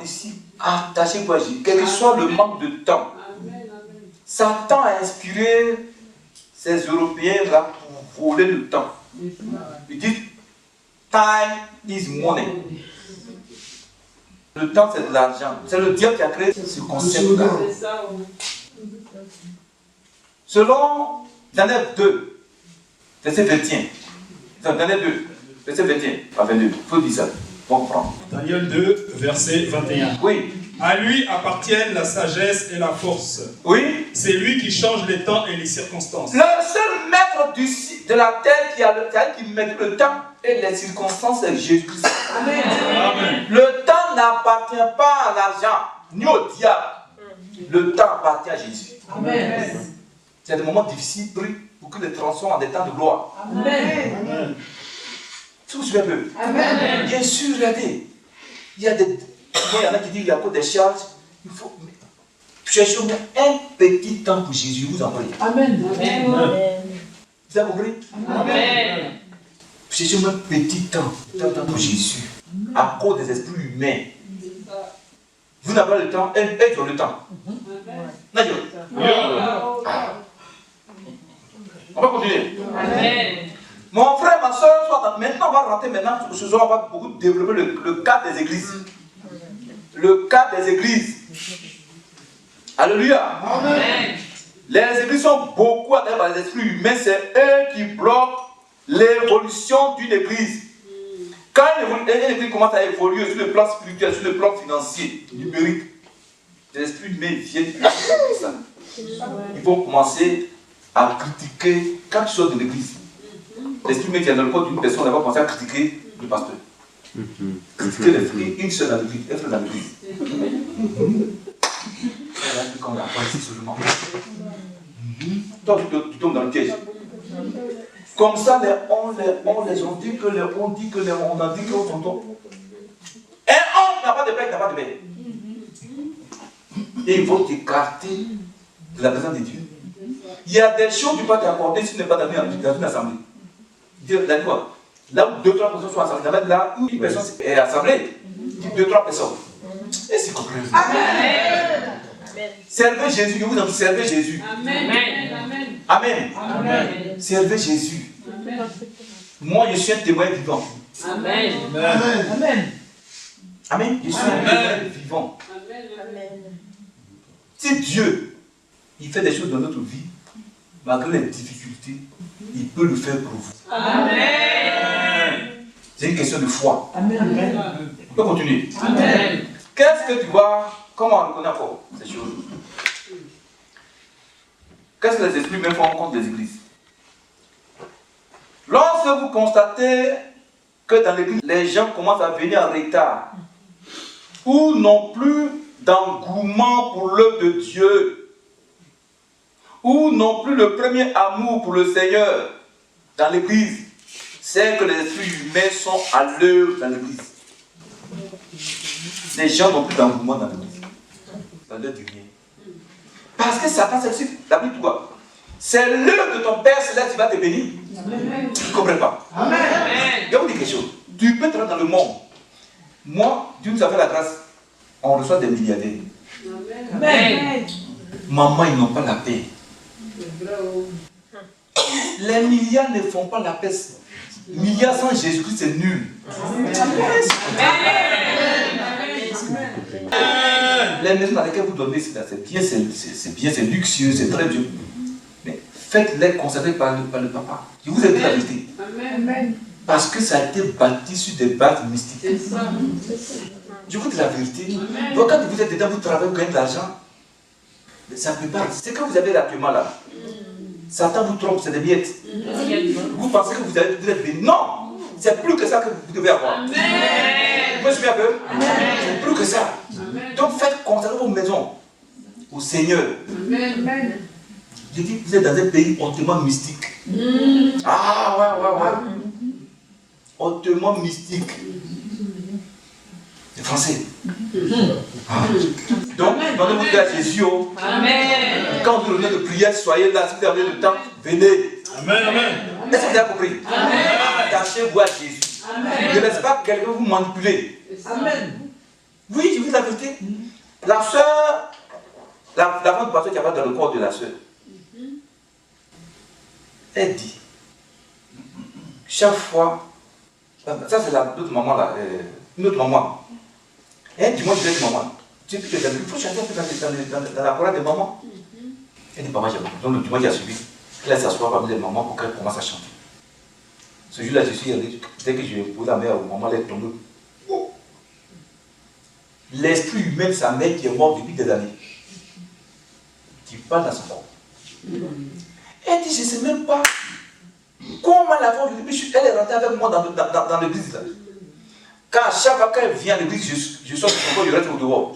ici, attachez-vous à Jésus, quel que soit le manque de temps. Satan a inspiré ces Européens là pour voler le temps. Il dit, time is money. Le temps c'est de l'argent. C'est le diable qui a créé ce concept-là. Selon Daniel 2, verset 21. Daniel 2, verset 21 à 22. Il faut dire ça. Pour comprendre. Daniel 2, verset 21. Oui. À lui appartiennent la sagesse et la force. Oui. C'est lui qui change les temps et les circonstances. Le seul maître de la terre qui met le temps et les circonstances, c'est Jésus-Christ. Amen. Amen. Le temps n'appartient pas à l'argent, ni au diable. Le temps appartient à Jésus. Amen. C'est des moments difficiles pour que les transforme en des temps de gloire. Amen. Amen. Tout se fait peu. Amen. Bien sûr, regardez. Il y en a qui disent qu'il y a encore des charges. Il faut chercher un petit temps pour Jésus. Vous en prie. Amen. Amen. Vous avez compris? Amen. Cherchez un petit temps pour Jésus. À cause des esprits humains. Vous n'avez pas le temps, elles ont le temps. Amen. On va continuer. Amen. Mon frère, ma soeur, maintenant on va rentrer maintenant. Ce soir, on va beaucoup développer le cas des églises. Le cas des églises. Alléluia. Amen. Les églises sont beaucoup atteintes par les esprits humains. C'est eux qui bloquent l'évolution d'une église. Quand l'église commence à évoluer sur le plan spirituel, sur le plan financier, numérique, l'esprit humain vient avec ça. Ils vont commencer à critiquer quelque chose de l'église. L'esprit humain qui est dans le corps d'une personne, elle va commencer à critiquer le pasteur. Critiquer les frères, une seule dans l'église, un frère dans l'église. Elle a dit qu'on l'a pas ici seulement. Toi, tu tombes dans le piège. Comme ça, on dit que on dit que on a dit que on tombe. Un homme n'a pas de paix, n'a pas de paix. Et ils vont t'écarter de la présence de Dieu. Il y a des choses que tu peux t'accorder si tu n'es pas dans une assemblée. Dieu, la loi. Là où 2-3 personnes sont assemblées, là où une personne est assemblée, 2-3 personnes. Et c'est compris. Amen. Servez Jésus, je vous en prie, servez Jésus. Amen. Amen. Amen. Servez Jésus. Amen. Moi, je suis un témoin vivant. Amen. Amen. Amen. Amen. Je suis un témoin vivant. Amen. Si Dieu, il fait des choses dans notre vie, malgré les difficultés, il peut le faire pour vous. Amen. C'est une question de foi. Amen. On peut continuer. Amen. Qu'est-ce que tu vois? Comment on reconnaît encore ces choses? Qu'est-ce que les esprits même font en compte des églises? Lorsque vous constatez que dans l'église, les gens commencent à venir en retard, ou n'ont plus d'engouement pour l'œuvre de Dieu, ou n'ont plus le premier amour pour le Seigneur dans l'église, c'est que les esprits humains sont à l'œuvre dans l'église. Les gens n'ont plus d'engouement dans l'église. Ça ne leur dit rien. Parce que Satan, c'est la Bible quoi? C'est l'œuvre de ton Père céleste qui va te bénir. Amen. Tu ne comprends pas? Amen. Je vais vous dire quelque chose. Tu peux te rendre dans le monde. Moi, Dieu nous a fait la grâce. On reçoit des milliardaires. Amen. Maman, ils n'ont pas la paix. Les milliards ne font pas la paix. Milliards sans Jésus-Christ, c'est nul. Amen. Les maisons dans lesquelles vous donnez, c'est bien, c'est luxueux, c'est très bien. Mais faites-les conserver par le papa. Je vous ai dit la vérité. Amen. Parce que ça a été bâti sur des bases mystiques. C'est ça. Je vous dis la vérité. Donc quand vous êtes dedans, vous travaillez, vous gagnez de l'argent. Ça ne peut pas. C'est que vous avez l'actuellement là. Satan vous trompe, c'est des miettes. Vous pensez que vous êtes béni. Non! C'est plus que ça que vous devez avoir. Amen. Vous me suivez un peu? C'est plus que ça. Amen. Donc faites conserver vos maisons au Seigneur. Amen. Je dis, vous êtes dans un pays hautement mystique. Ah ouais. Hautement mystique. C'est français. Donc, donnez-vous à Jésus. Amen. Quand vous revenez de prière, soyez là. Si vous avez le temps, venez. Amen. Est-ce que vous avez compris? Attachez-vous à Jésus. Amen. Ne laissez pas quelqu'un vous manipuler. Amen. Oui, je vous dis la vérité. La soeur, la femme du pasteur qui va dans le corps de la soeur, elle dit, chaque fois, ça c'est l'autre maman là, une autre maman. Elle dit, moi je vais dire maman, il faut chanter un peu dans la chorale des mamans. Elle dit, papa, j'ai besoin. Donc le dimanche qui a suivi, elle s'assoit parmi les mamans pour qu'elle commence à chanter. Ce jour-là, je suis allé, dès que je posé la mère au maman, elle est tombée. Oh. L'esprit humain de sa mère qui est morte depuis des années, qui parle dans son corps. Elle dit, je ne sais même pas comment la femme, elle est rentrée avec moi dans l'église. Là. Quand chaque fois qu'elle vient à l'église, je sors de son corps, je reste au dehors.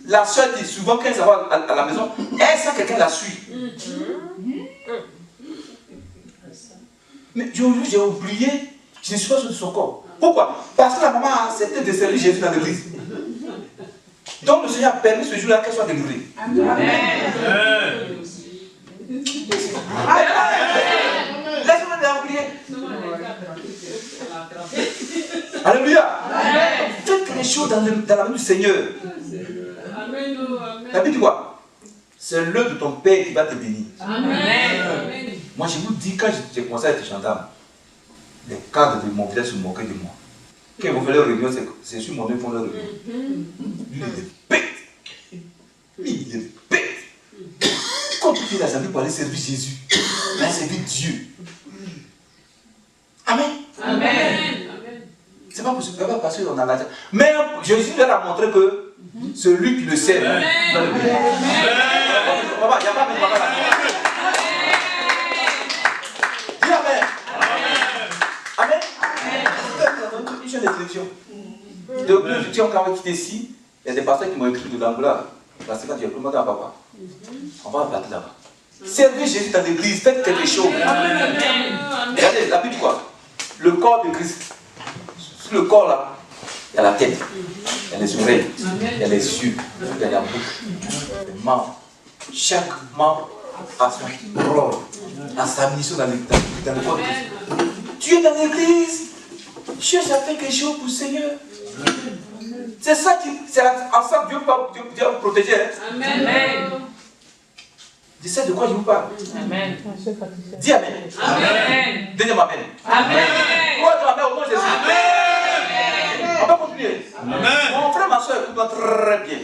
La soeur dit souvent quand elle va à la maison, elle sent quelqu'un la suit. Mais j'ai oublié, je ne suis pas sur son corps. Pourquoi? Parce que la maman a accepté de servir Jésus dans l'église. Donc le Seigneur a permis ce jour-là qu'elle soit délivrée. Amen. Laisse-moi l'oublier. Alléluia. Faites les choses dans la main du Seigneur. La Bible dit quoi? C'est l'œuvre de ton Père qui va te bénir. Amen. Moi je vous dis, quand j'ai commencé à être gendarme, les cadres de mon village se moquaient de moi. Quand ils vont faire leur réunion, c'est sur mon œuvre qu'ils font leur réunion. Lui, il les pète. Il les pète. Quand il a jamais pour aller servir Jésus, il a servi Dieu. Amen. Amen. pas possible, parce qu'on a la terre. Mais Jésus leur a montré que celui qui le sait, dans le pays. Papa, il n'y a pas de papa là. Dis Amen. Amen. Une chaîne de télévision. Depuis que j'ai quand même quitté ici, il y a des pasteurs qui m'ont écrit de l'angola. Parce que quand j'ai demandé à papa, on va battre là-bas. Servez Jésus dans l'église, faites quelque chose. Regardez, la Bible quoi? Le corps de Christ. Sur le corps là, il y a la tête, il y a les oreilles, il y a les yeux, il y a la bouche, les membres. Chaque membre a son rôle, a sa mission dans le corps de Christ. Tu es dans l'église, cherche à faire quelque chose pour le Seigneur. C'est ça qui, c'est en ça que Dieu va vous protéger. Hein? Amen. Dis ça de quoi je vous parle. Amen. Dis Amen. Amen. Deuxième Amen. Amen. Pourquoi tu Amen au nom de Jésus? Amen. On va continuer. Amen. Mon frère, ma soeur, tout va très bien.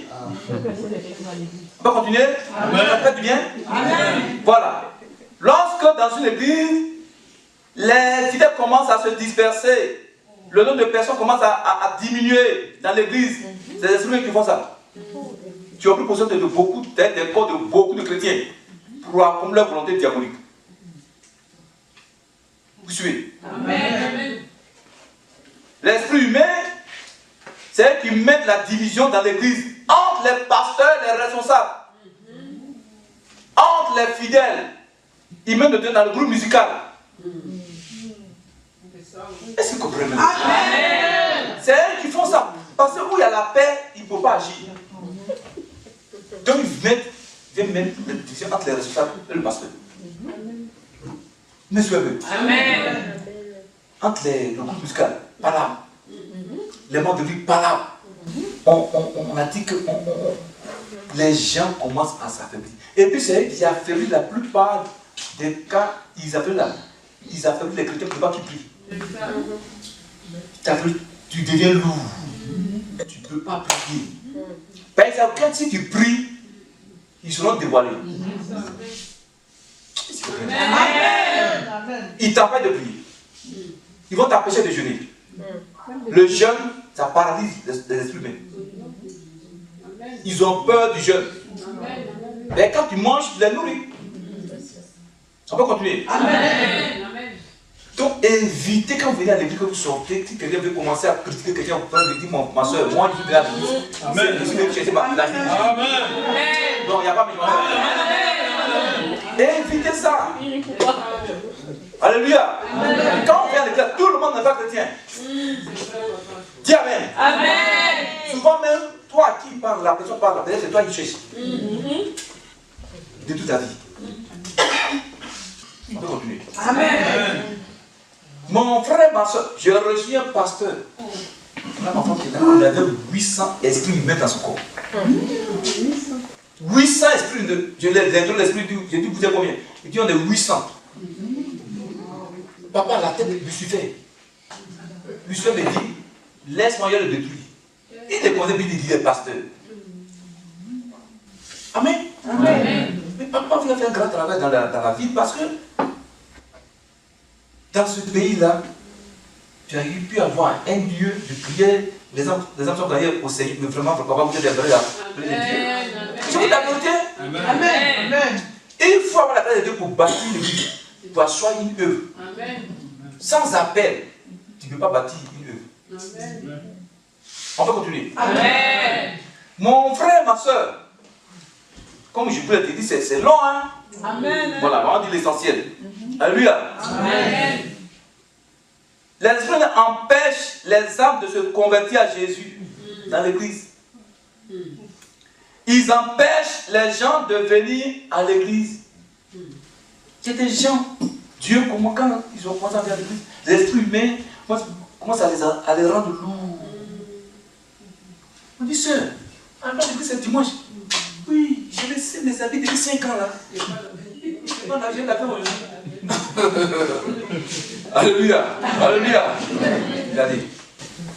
On va continuer. Amen. Ça fait du bien. Amen. Voilà. Lorsque dans une église, les fidèles commencent à se disperser, le nombre de personnes commence à diminuer dans l'église. C'est les esprits qui font ça. Tu as pris possession de beaucoup des corps de beaucoup de chrétiens pour accomplir leur volonté diabolique. Vous suivez? Amen. L'esprit humain, c'est eux qui mettent la division dans l'église entre les pasteurs et les responsables, entre les fidèles. Ils mettent dans le groupe musical. Est-ce que vous comprenez? Amen. C'est eux qui font ça. Parce que où il y a la paix, ils ne peuvent pas agir. Donc ils viennent mettre la division entre les responsables et le pasteur. Mais suivez. Amen. Entre le groupe musical, pas là. Les membres de vie, pas là. On a dit que les gens commencent à s'affaiblir. Et puis c'est eux qui affaiblissent la plupart des cas, ils affaiblissent les chrétiens pour qui prient. Tu deviens lourd. Tu ne peux pas prier. Par exemple, quand si tu pries, ils seront dévoilés. Amen. Ils t'empêchent de prier. Ils vont t'empêcher de jeûner. Le jeûne, ça paralyse les esprits humains. Ils ont peur du jeûne. Mais quand tu manges, tu les nourris. On peut continuer. Amen. Donc évitez quand vous venez à l'église, que vous sortez, si quelqu'un veut commencer à critiquer quelqu'un, vous pouvez dire ma soeur, moi je suis venu à l'église. Amen. Je suis venu chercher la vie. Amen. Non, il n'y a pas besoin. Évitez ça. Alléluia. Quand on vient à l'église, tout le monde n'est pas chrétien. Dis Amen. Amen. Souvent même, toi qui parles, la personne parle, peut-être c'est toi qui cherches. De toute ta vie. On peut continuer. Amen. Mon frère, ma soeur, j'ai reçu un pasteur. Il avait 800 esprits humains dans son corps. 800 esprits. Je l'ai introduit l'esprit, j'ai dit, vous êtes combien? Il dit, on est 800. Papa, la tête de Lucifer. Lucifer me dit, laisse-moi le détruire. Il est connu, il est pasteur. Amen. Amen. Mais papa vient faire un grand travail dans la vie parce que dans ce pays-là, tu as pu avoir un lieu de prière. Les hommes sont gagnés au Seigneur, mais vraiment, papa, vous êtes vrai là. Je vous l'avais. Amen. Amen. Et il faut avoir la grâce de Dieu pour bâtir l'église, pour asseoir une œuvre. Amen. Sans appel, tu ne peux pas bâtir une œuvre. Amen. On peut continuer. Amen. Mon frère, ma soeur, comme je vous l'ai dit, c'est long, hein? Amen. Voilà, on dit l'essentiel. Alléluia. Amen. L'esprit empêche les âmes de se convertir à Jésus dans l'église. Ils empêchent les gens de venir à l'église. Il y a des gens, Dieu, comment quand ils ont commencé à venir à l'église, les esprits humains commencent à les rendre lourds. On dit, sœur, alors l'église c'est dimanche. Oui, j'ai laissé mes habits depuis 5 ans là. Alléluia. Alléluia. Regardez.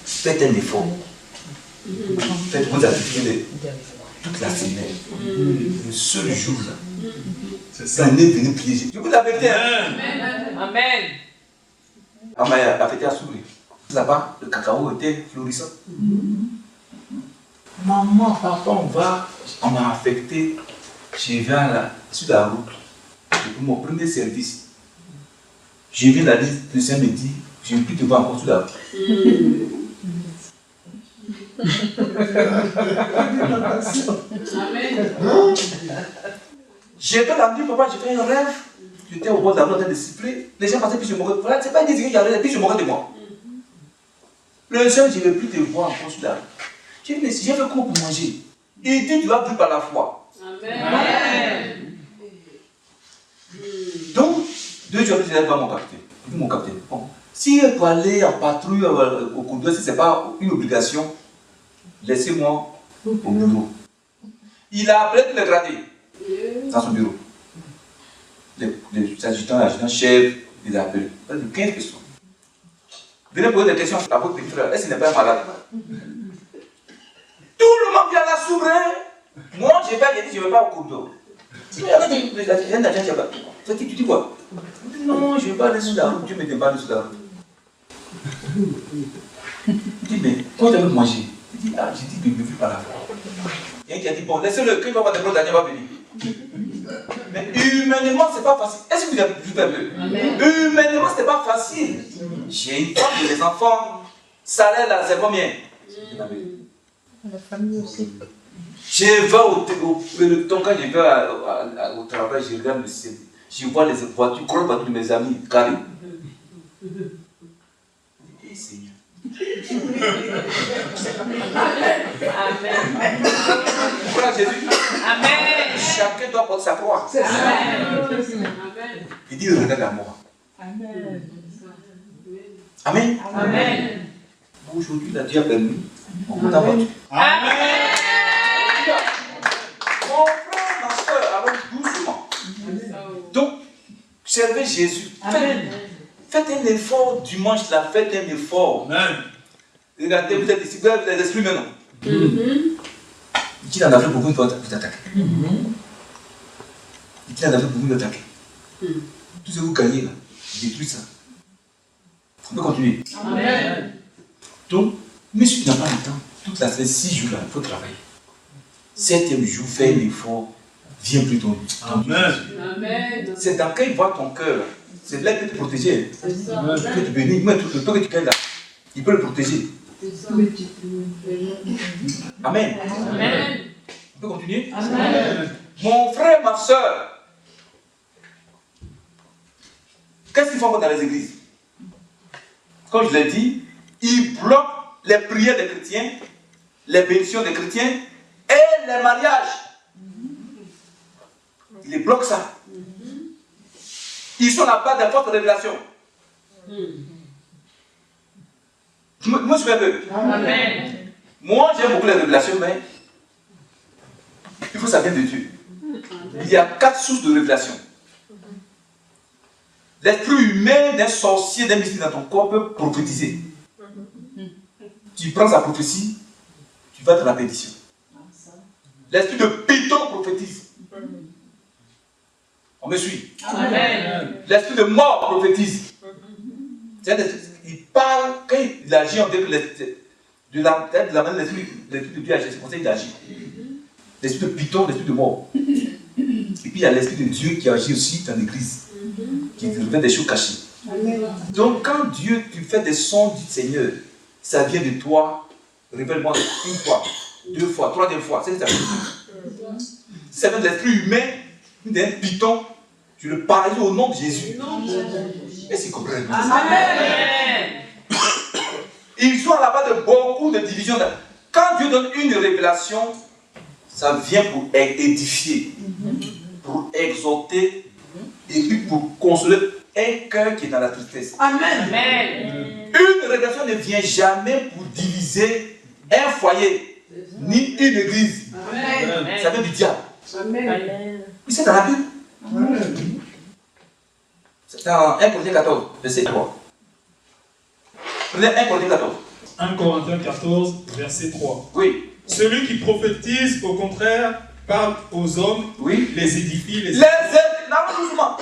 Faites un effort. Faites vos activités toute la semaine. Le seul jour là. C'est venir prier. Je vous la vérité. Amen. Amen. La fête a souri. Là-bas, le cacao était florissant. Maman, papa, on m'a affecté. Je viens sur la route. Pour mon premier service. Je viens la liste, le Seigneur me dit, je ne vais plus te voir encore sur la route. Amen. J'étais la nuit, papa, j'ai fait un rêve. J'étais au bord de la route en train de siffler. Les gens passaient, puis je mourrais. Voilà, c'est pas une idée qu'il y avait, puis je mourrais de moi. Le Seigneur, je ne vais plus te voir encore sur la route. J'ai dit, mais si j'ai fait quoi pour manger? Il dit, tu vas vivre par la foi. Amen. Donc, 2 jours après, je vais voir mon capitaine. Je dis, mon capitaine, bon, si il faut aller en patrouille au cours d'eau, si ce n'est pas une obligation, laissez-moi au bureau. Il a appelé tous les gradés dans son bureau. Les adjudants, l'adjudant-chef, il a appelé. Il a dit 15 personnes. Venez poser des questions à votre petit frère. Est-ce qu'il n'est pas malade? Tout le monde vient là s'ouvrir. Moi, je ne vais pas au cours d'eau. Il y a un agent qui a pas. Tu dis quoi? Non, je ne vais pas aller sur la route. Dieu me demande sur la route. Je dis, mais quand tu veux manger? Il dit, ah, j'ai dit que je ne veux pas la foi. Il y a un qui a dit, bon, laissez-le, quand il va avoir des problèmes, Daniel va venir. Mais humainement, ce n'est pas facile. Est-ce que vous avez vu un peu? Humainement, ce n'est pas facile. J'ai une femme et des enfants. Salaire là, c'est combien? La famille aussi. Je vais au peloton, quand je vais au travail, je regarde le ciel. Je vois les voitures, grosses voitures de mes amis, carrées. Et Seigneur. Amen. Voilà Jésus. Amen. Chacun doit porter sa croix. Amen. Il dit, regarde à moi. Amen. Amen. Amen. Aujourd'hui, la Dieu a permis. On peut t'avoir. Amen. Mon frère, ma soeur, allons doucement. Donc, servez Jésus. Faites un effort dimanche là, faites un effort. Amen. Regardez, vous êtes ici, vous avez les esprits maintenant. Il en avait beaucoup pour vous attaquer. Il en avait beaucoup pour vous attaquer. Tout ce que vous gagnez là, détruisez ça. On peut continuer. Amen. Donc, mais si tu n'as pas le temps, toute la semaine, 6 jours là, il faut travailler. 7e jour, fais un effort, viens plus tôt. Amen. C'est dans quand il voit ton cœur, c'est là qu'il peut te protéger. Il peut te bénir, même le temps que tu gagnes là, il peut le protéger. Amen. Amen. On peut continuer? Amen. Mon frère, ma soeur, qu'est-ce qu'ils font dans les églises? Comme je l'ai dit, ils bloquent les prières des chrétiens, les bénédictions des chrétiens et les mariages. Ils les bloquent ça. Ils sont là-bas des fortes révélations. Moi, je suis un peu. Amen. Moi, j'aime beaucoup les révélations, mais il faut que ça vienne de Dieu. Il y a 4 sources de révélation. L'esprit humain d'un sorcier, d'un mystique dans ton corps peut prophétiser. Tu prends sa prophétie, tu vas dans la perdition. L'esprit de Python prophétise. On me suit. Amen. L'esprit de mort prophétise. Il parle, quand il agit, on dit que de la manière l'esprit de Dieu agit, c'est pour ça qu'il agit. L'esprit de Python, l'esprit de mort. Et puis il y a l'esprit de Dieu qui agit aussi dans l'église, qui révèle des choses cachées. Donc quand Dieu, tu fais des sons du Seigneur, ça vient de toi, révèle-moi une fois, 2 fois, 3e fois, c'est ça. Si ça vient de l'esprit humain, d'un Python, tu le paralyses au nom de Jésus. Et c'est compris. Amen. Ils sont là-bas de beaucoup de divisions. Quand Dieu donne une révélation, ça vient pour édifier, pour exhorter et puis pour consoler un cœur qui est dans la tristesse. Amen. Une révélation ne vient jamais pour diviser un foyer, ni une église. Amen. Ça vient du diable. Amen. Oui, c'est dans la Bible. C'est dans 1 Corinthiens 14, verset 3. Prenez 1 Corinthiens 14. 1 Corinthiens 14, verset 3. Oui. Celui qui prophétise, au contraire, parle aux hommes, Oui. les édifie, les Les aides, non, doucement.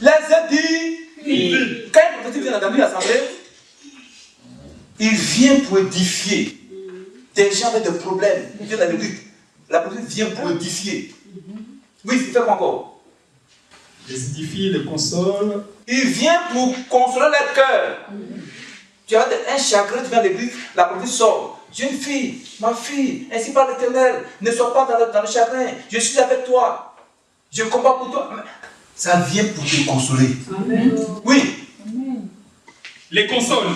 Les aides dit, quand un prophétique vient dans une assemblée, vient pour édifier. Des gens avec des problèmes, ils viennent dans l'église. La police vient pour édifier. Oui, c'est fait quoi encore? Les édifie, les console. Il vient pour consoler leur cœur. Tu as un chagrin, tu viens à l'église, la police sort. Jeune fille, ma fille, ainsi par l'Éternel, ne sois pas dans le chagrin. Je suis avec toi. Je combats pour toi. Ça vient pour te consoler. Amen. Oui. Les console.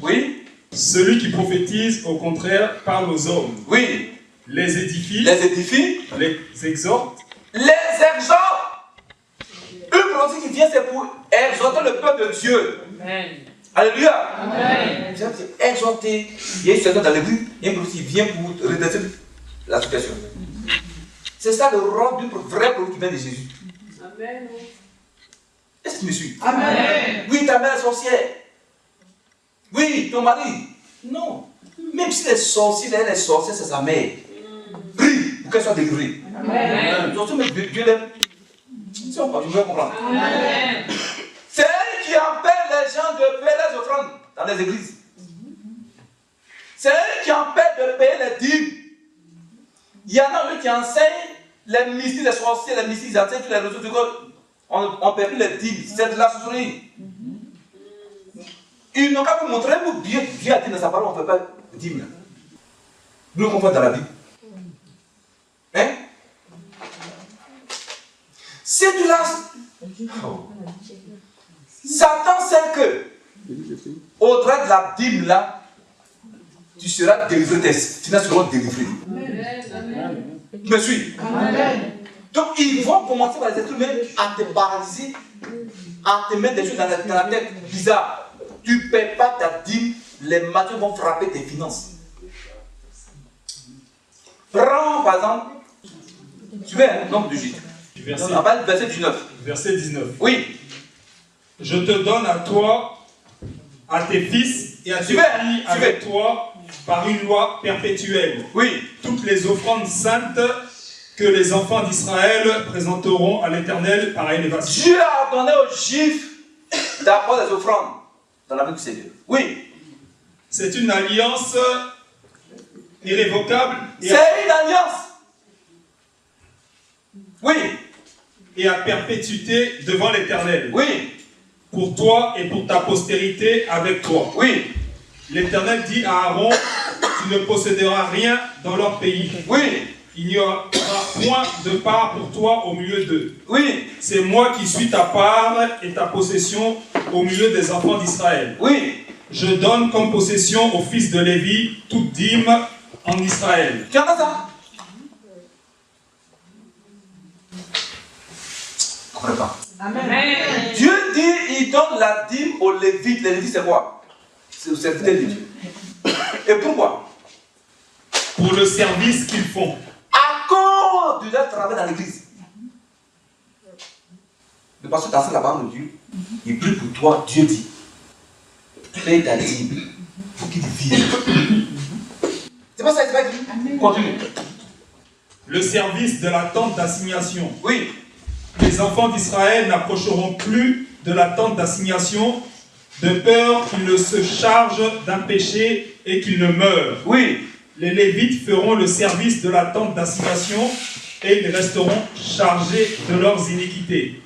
Oui. Celui qui prophétise, au contraire, parle aux hommes. Oui. Les édifie. Les édifie. Les exhorte. Les exhorte. Une prophétie qui vient, c'est pour exhorter le peuple de Dieu. Amen. Alléluia. Amen. C'est exhorter. Il y a une situation dans l'église, il y a une prophétie qui vient pour redresser la situation. C'est ça le rôle d'une vraie prophétie qui vient de Jésus. Amen. Est-ce que tu me suis? Amen. Oui, ta mère est sorcière. Oui, ton mari. Non. Même si les sorciers, elle est sorcière, c'est sa mère. Prie pour qu'elle soit délivrée. Amen. Dieu l'aime. Si on parle, je vais comprendre. Amen. C'est elle qui empêche les gens de payer les offrandes dans les églises. C'est elle qui empêche de payer les dîmes. Il y en a eux qui enseignent les mystiques, les sorciers, les mystiques, ils enseignent tous les réseaux de God. On ne paie plus les dîmes. C'est de la sorcellerie. Ils n'ont qu'à vous montrer où Dieu a dit dans sa parole, on ne fait pas de dîmes. Nous comprenons dans la Bible. Hein? Si tu l'as. Oh. Satan sait que, au-delà de la dîme là, tu seras délivré, tes finances seront délivrées. Tu me suis? Amen. Donc ils vont commencer par les êtres humains à te paralyser, à te mettre des choses dans la tête bizarres. Tu ne paies pas ta dîme, les matins vont frapper tes finances. Prends par exemple, tu veux un nombre de Jésus. Verset 19. Verset 19. Oui. Je te donne à toi, à tes fils et à tes filles avec toi par une loi perpétuelle. Oui. Toutes les offrandes saintes que les enfants d'Israël présenteront à l'Éternel par élévation. Dieu a donné aux Juifs d'apporter des offrandes dans la main du Seigneur. Oui. C'est une alliance irrévocable. C'est une alliance. Oui. Et à perpétuité devant l'Éternel. Oui. Pour toi et pour ta postérité avec toi. Oui. L'Éternel dit à Aaron, tu ne posséderas rien dans leur pays. Oui. Il n'y aura point de part pour toi au milieu d'eux. Oui. C'est moi qui suis ta part et ta possession au milieu des enfants d'Israël. Oui. Je donne comme possession aux fils de Lévi toute dîme en Israël. Tu entends ça? Je ne comprends pas. Amen. Dieu dit, il donne la dîme aux Lévites. Les Lévites, c'est quoi? C'est le serviteur de Dieu. Et pourquoi? Pour le service qu'ils font. À cause de leur travail dans l'église. Le pasteur t'enseigne la parole de Dieu. Il prie pour toi. Dieu dit, paye ta dîme. Il faut qu'il vive. C'est pas ça, c'est pas dit. Continue. Le service de la tente d'assignation. Oui. Les enfants d'Israël n'approcheront plus de la tente d'assignation de peur qu'ils ne se chargent d'un péché et qu'ils ne meurent. Oui. Les Lévites feront le service de la tente d'assignation et ils resteront chargés de leurs iniquités.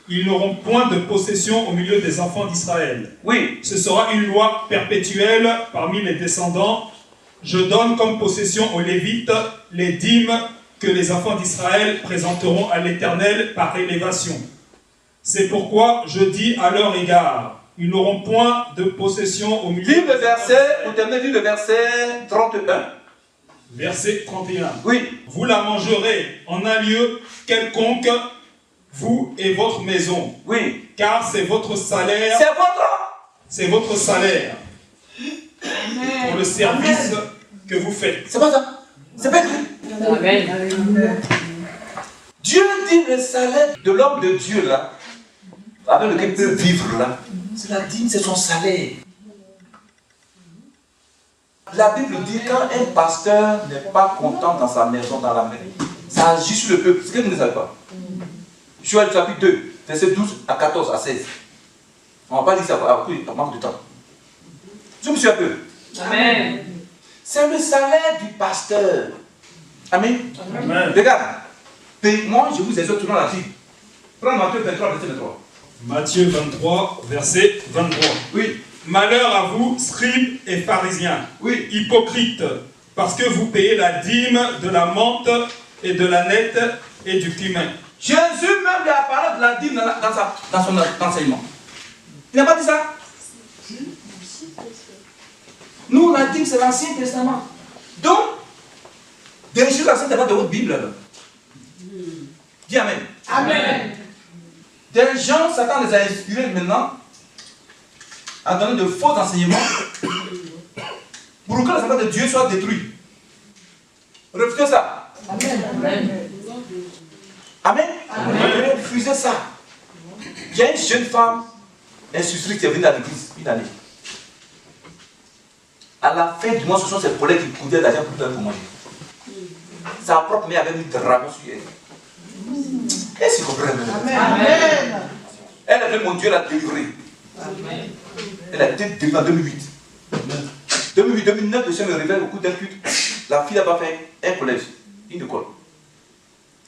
Ils n'auront point de possession au milieu des enfants d'Israël. Oui. Ce sera une loi perpétuelle parmi les descendants. Je donne comme possession aux Lévites les dîmes que les enfants d'Israël présenteront à l'Éternel par élévation. C'est pourquoi je dis à leur égard, ils n'auront point de possession au milieu. Lis le verset, vous terminez, lis le verset 31. Verset 31. Oui. Vous la mangerez en un lieu quelconque, vous et votre maison. Oui. Car c'est votre salaire. C'est votre salaire. Amen. Pour le service Amen. Que vous faites. C'est pas ça. C'est pas écrit. Amen. Dieu dit le salaire de l'homme de Dieu là, avec lequel il peut vivre là, c'est la dîme, c'est son salaire. La Bible dit quand un pasteur n'est pas content dans sa maison, dans la maison, ça agit sur le peuple. C'est ce que vous ne savez pas. Joël chapitre 2, verset 12 à 14 à 16. On ne va pas lire ça à manque de temps. Je me suis un peu. Amen. C'est le salaire du pasteur. Amen. Amen. Regarde. Moi, je vous exhorte toujours là-dessus. Prends Matthieu 23, verset 23. Matthieu 23, verset 23. Oui. Malheur à vous, scribes et pharisiens, Oui. hypocrites, parce que vous payez la dîme de la menthe et de la nette et du cumin. Jésus même lui a parlé de la dîme dans son enseignement. Il n'a pas dit ça. Nous, la dîme, c'est l'Ancien Testament. Donc, déchirez l'Ancien Testament de votre Bible. Alors. Dis Amen. Amen. Des gens, Satan les a inspirés maintenant à donner de faux enseignements pour que la sainteté de Dieu soit détruite. Refusez ça. Amen. Amen. Refusez ça. Il y a une jeune femme instructrice qui est venue à l'église une année. À la fin du mois, ce sont ses collègues qui coûtaient l'argent pour faire pour manger. Sa propre mère avait mis des dragon sur elle. Est-ce que vous comprenez? Amen. Elle a fait mon Dieu la délivrer. Amen. Elle a été délivrée en 2008. 2008-2009, le Seigneur me révèle au cours d'un culte. La fille n'a pas fait un collège, une école.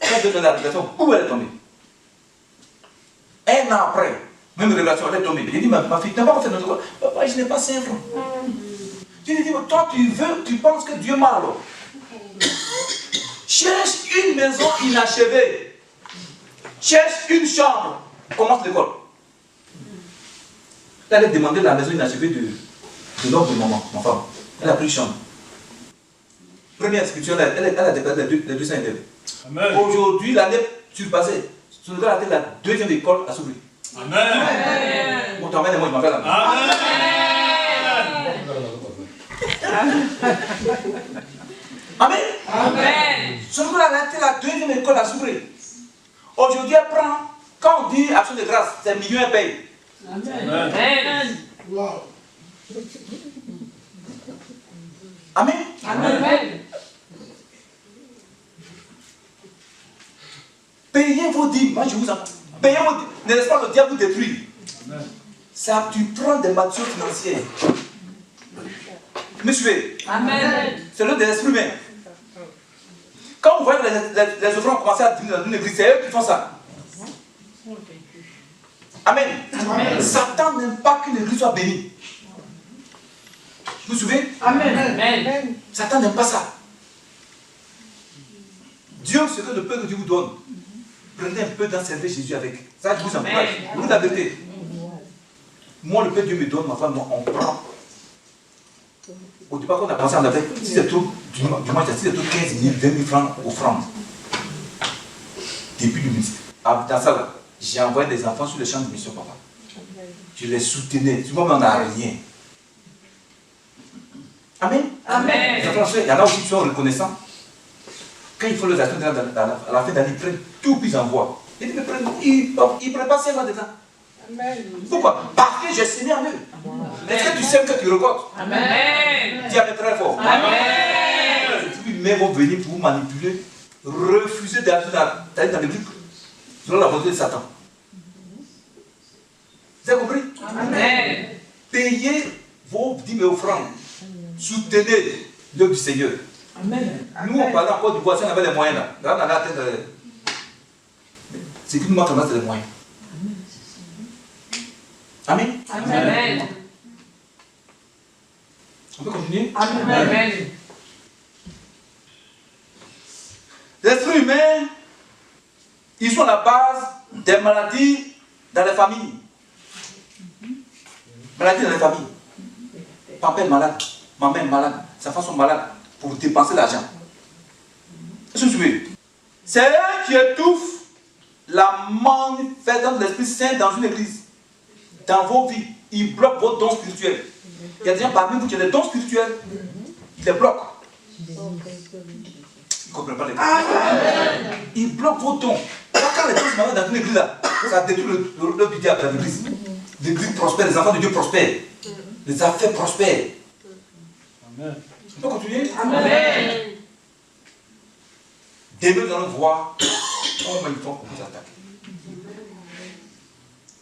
Elle donne la révélation, où elle est tombée? Un an après, même révélation, elle est tombée. J'ai dit, ma fille, tu n'as pas fait notre école. Papa, je n'ai pas 5 francs. Je lui ai dit, toi, tu penses que Dieu m'a alors? Cherche une maison inachevée. Cherche une chambre. Commence l'école. Elle a demandé la maison inachevée de l'homme de maman, ma femme. Elle a pris une chambre. Première inscription, elle a dépassé les 200 élèves. Amen. Aujourd'hui, l'année surpassée, ce gars a été la deuxième école à s'ouvrir. Amen. Bon, t'emmènes moi, je m'appelle là. Amen. Amen. Ce gars a été la deuxième école à s'ouvrir. Aujourd'hui, elle prend, quand on dit action de grâce, c'est millions et paye. Amen. Amen. Amen. Payez vos dîmes. Moi, je vous en. Payez vos dîmes. Ne laissez pas le diable vous détruire. Ça, tu prends des matures financières. Me suivez? Amen. C'est l'œuvre de l'esprit humain. Quand vous voyez les offrandes commencer à diminuer dans une église, c'est eux qui font ça. Amen. Amen. Satan n'aime pas qu'une église soit bénie. Vous vous souvenez? Amen. Satan n'aime pas ça. Dieu, ce que le peu que Dieu vous donne, prenez un peu d'en servir Jésus avec. Ça, je vous encourage. Vous dites la vérité. Moi, le peu que Dieu me donne, ma femme, on prend. Au départ, quand on a commencé, on avait, si c'est trop, du moins, si c'est trop 15 000, 20 000 francs offrandes. Depuis le ministère. Dans ça, là, j'ai envoyé des enfants sur le champ de mission, papa. Je les soutenais. Souvent, on n'a rien. Amen. Amen. Les enfants, il y en a aussi qui sont reconnaissants. Quand ils font les actions à la fin d'année, ils prennent tout, puis ils envoient. Ils ne prennent pas 5 ans dedans. Pourquoi? Parce que j'ai sémé en eux. Est-ce que tu sais que tu récoltes? Amen. Dis avec très fort. Amen. Si les mains vont venir pour vous manipuler, refusez d'aller dans l'église selon la volonté de Satan. Vous avez compris? Amen. Payez vos dîmes et offrandes. Soutenez l'œuvre du Seigneur. Nous, on parlait encore du voisin, on avait les moyens là. Là, on a la tête. Ce qui nous manque, c'est les moyens. Amen. Amen. On peut continuer? Amen. Les êtres humains, ils sont la base des maladies dans les familles. Maladies dans les familles. Papa est malade, maman est malade, sa femme est malade pour dépenser l'argent. Est-ce que vous suivez? C'est eux qui étouffent la manifestation de l'Esprit Saint dans une église. Dans vos vies, ils bloquent vos dons spirituels. Il y a des gens parmi vous qui ont des dons spirituels, ils les bloquent. Ils ne comprennent pas les dons. Ils bloquent vos dons. Quand les dons se mettent dans une église, là, ça détruit le budget de l'église. L'église prospère, les enfants de Dieu prospèrent. Les affaires prospèrent. Amen. On peut continuer? Amen. Demain, nous allons voir comment ils font pour vous attaquer.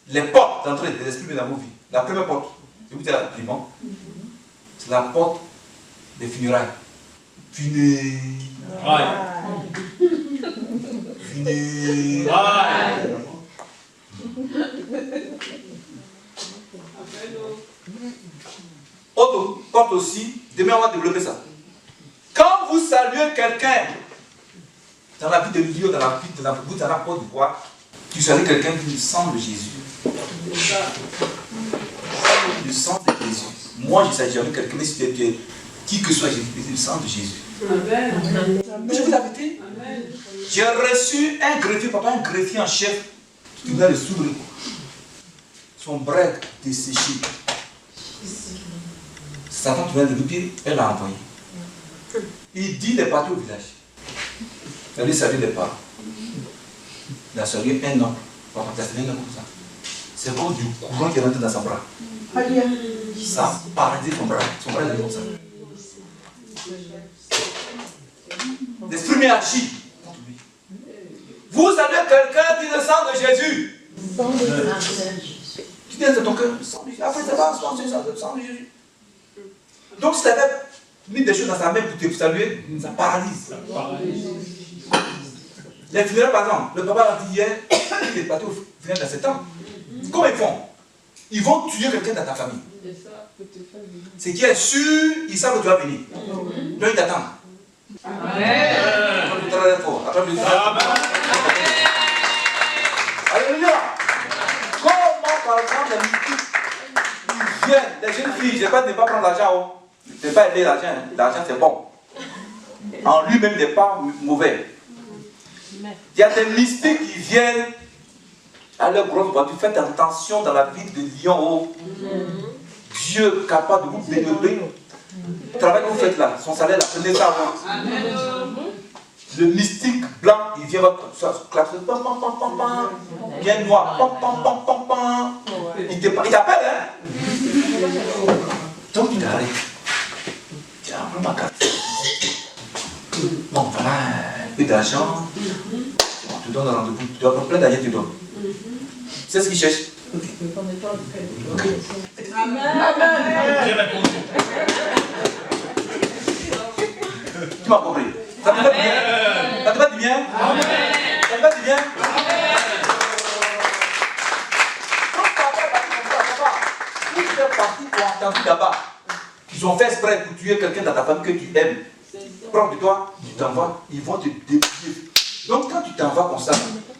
Les portes d'entrée de l'esprit dans vos vies. La première porte, je vous dis l'argument, c'est la porte des funérailles. Autre porte aussi, demain on va développer ça. Quand vous saluez quelqu'un, dans la vie de Dieu, dans la vie de la Côte d'Ivoire, tu salues quelqu'un du sang de Jésus. Du sang de Jésus. Moi, je ne salue jamais quelqu'un, mais si tu es qui que soit, j'ai le sang de Jésus. Amen. Je vous l'avais dit. J'ai reçu un greffier, papa, un greffier en chef, qui venait de soudre son break desséché. Satan qui vient de lui dire, elle l'a envoyé. Il dit, il est parti au village. Elle lui salue les parents. Il a salué un homme. Papa, il a salué un homme comme ça. C'est comme du courant qui est rentré dans son bras. Ça a paralysé son bras. Son bras est comme ça. L'esprit m'est agi. Vous saluez quelqu'un qui est le sang de Jésus. Tu dis, c'est ton cœur. Après, c'est pas le sang de Jésus. Donc, si tu avais mis des choses dans sa main pour te saluer, ça paralyse. Les funérailles, par exemple, le papa a dit hier, il est parti au funérailles dans 7 ans. Comment ils font? Ils vont tuer quelqu'un dans ta famille. Ce qui est sûr, ils savent que tu vas venir. Donc, ils t'attendent. Amen. Alléluia. Comment, par exemple, les mystiques, ils viennent, les jeunes filles, je ne vais pas prendre l'argent. Je ne vais pas aider l'argent. L'argent, c'est bon. En lui-même, il n'est pas mauvais. Il y a des mystiques qui viennent à leur grosse voiture. Faites attention dans la vie de Lyon. Dieu est capable de vous développer. Le travail que vous faites là, son salaire, là, prenez ça avant. Le mystique blanc, il vient votre classe, bien noir, il t'appelle, hein. Donc il t'arrête. Tiens, prends ma carte. Bon, voilà, un peu d'argent. On te donne un rendez-vous. Tu dois prendre plein d'argent, tu donnes. C'est ce qu'il cherche. Okay. Amen. Tu m'as compris. Ça te fait du bien? Ça te fait du bien? Amen. Ça te fait du bien? Amen. Donc, papa, vous faites partie pour entendu là-bas. Ils ont fait exprès pour tuer quelqu'un dans ta famille que tu aimes. Proche de toi, tu t'envoies, ils vont te détruire. Donc, quand tu t'envoies comme ça,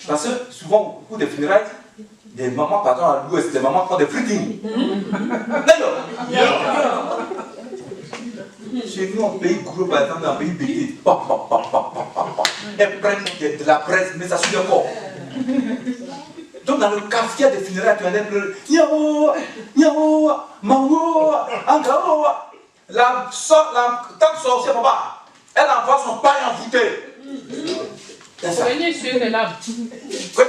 parce que souvent, au cours des funérailles, les mamans, pardon, à l'ouest, les mamans font des frittings. D'ailleurs, chez nous, en pays gros, par exemple, en pays béqué, elles prennent de la presse, mais ça sur le corps. Donc, dans le quartier des funérailles, tu allais pleurer. Niao, Mango, Angao. La tante sorcière, papa, elle envoie son paille envoûté. Venez sur les larmes. Elle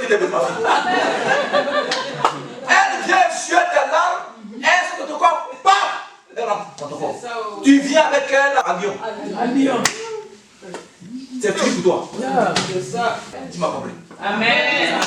vient sur tes larmes, elle se te corps, paf, elle rentre dans ton corps. Tu viens avec elle à Lyon. C'est fini pour toi. Tu m'as compris. Amen.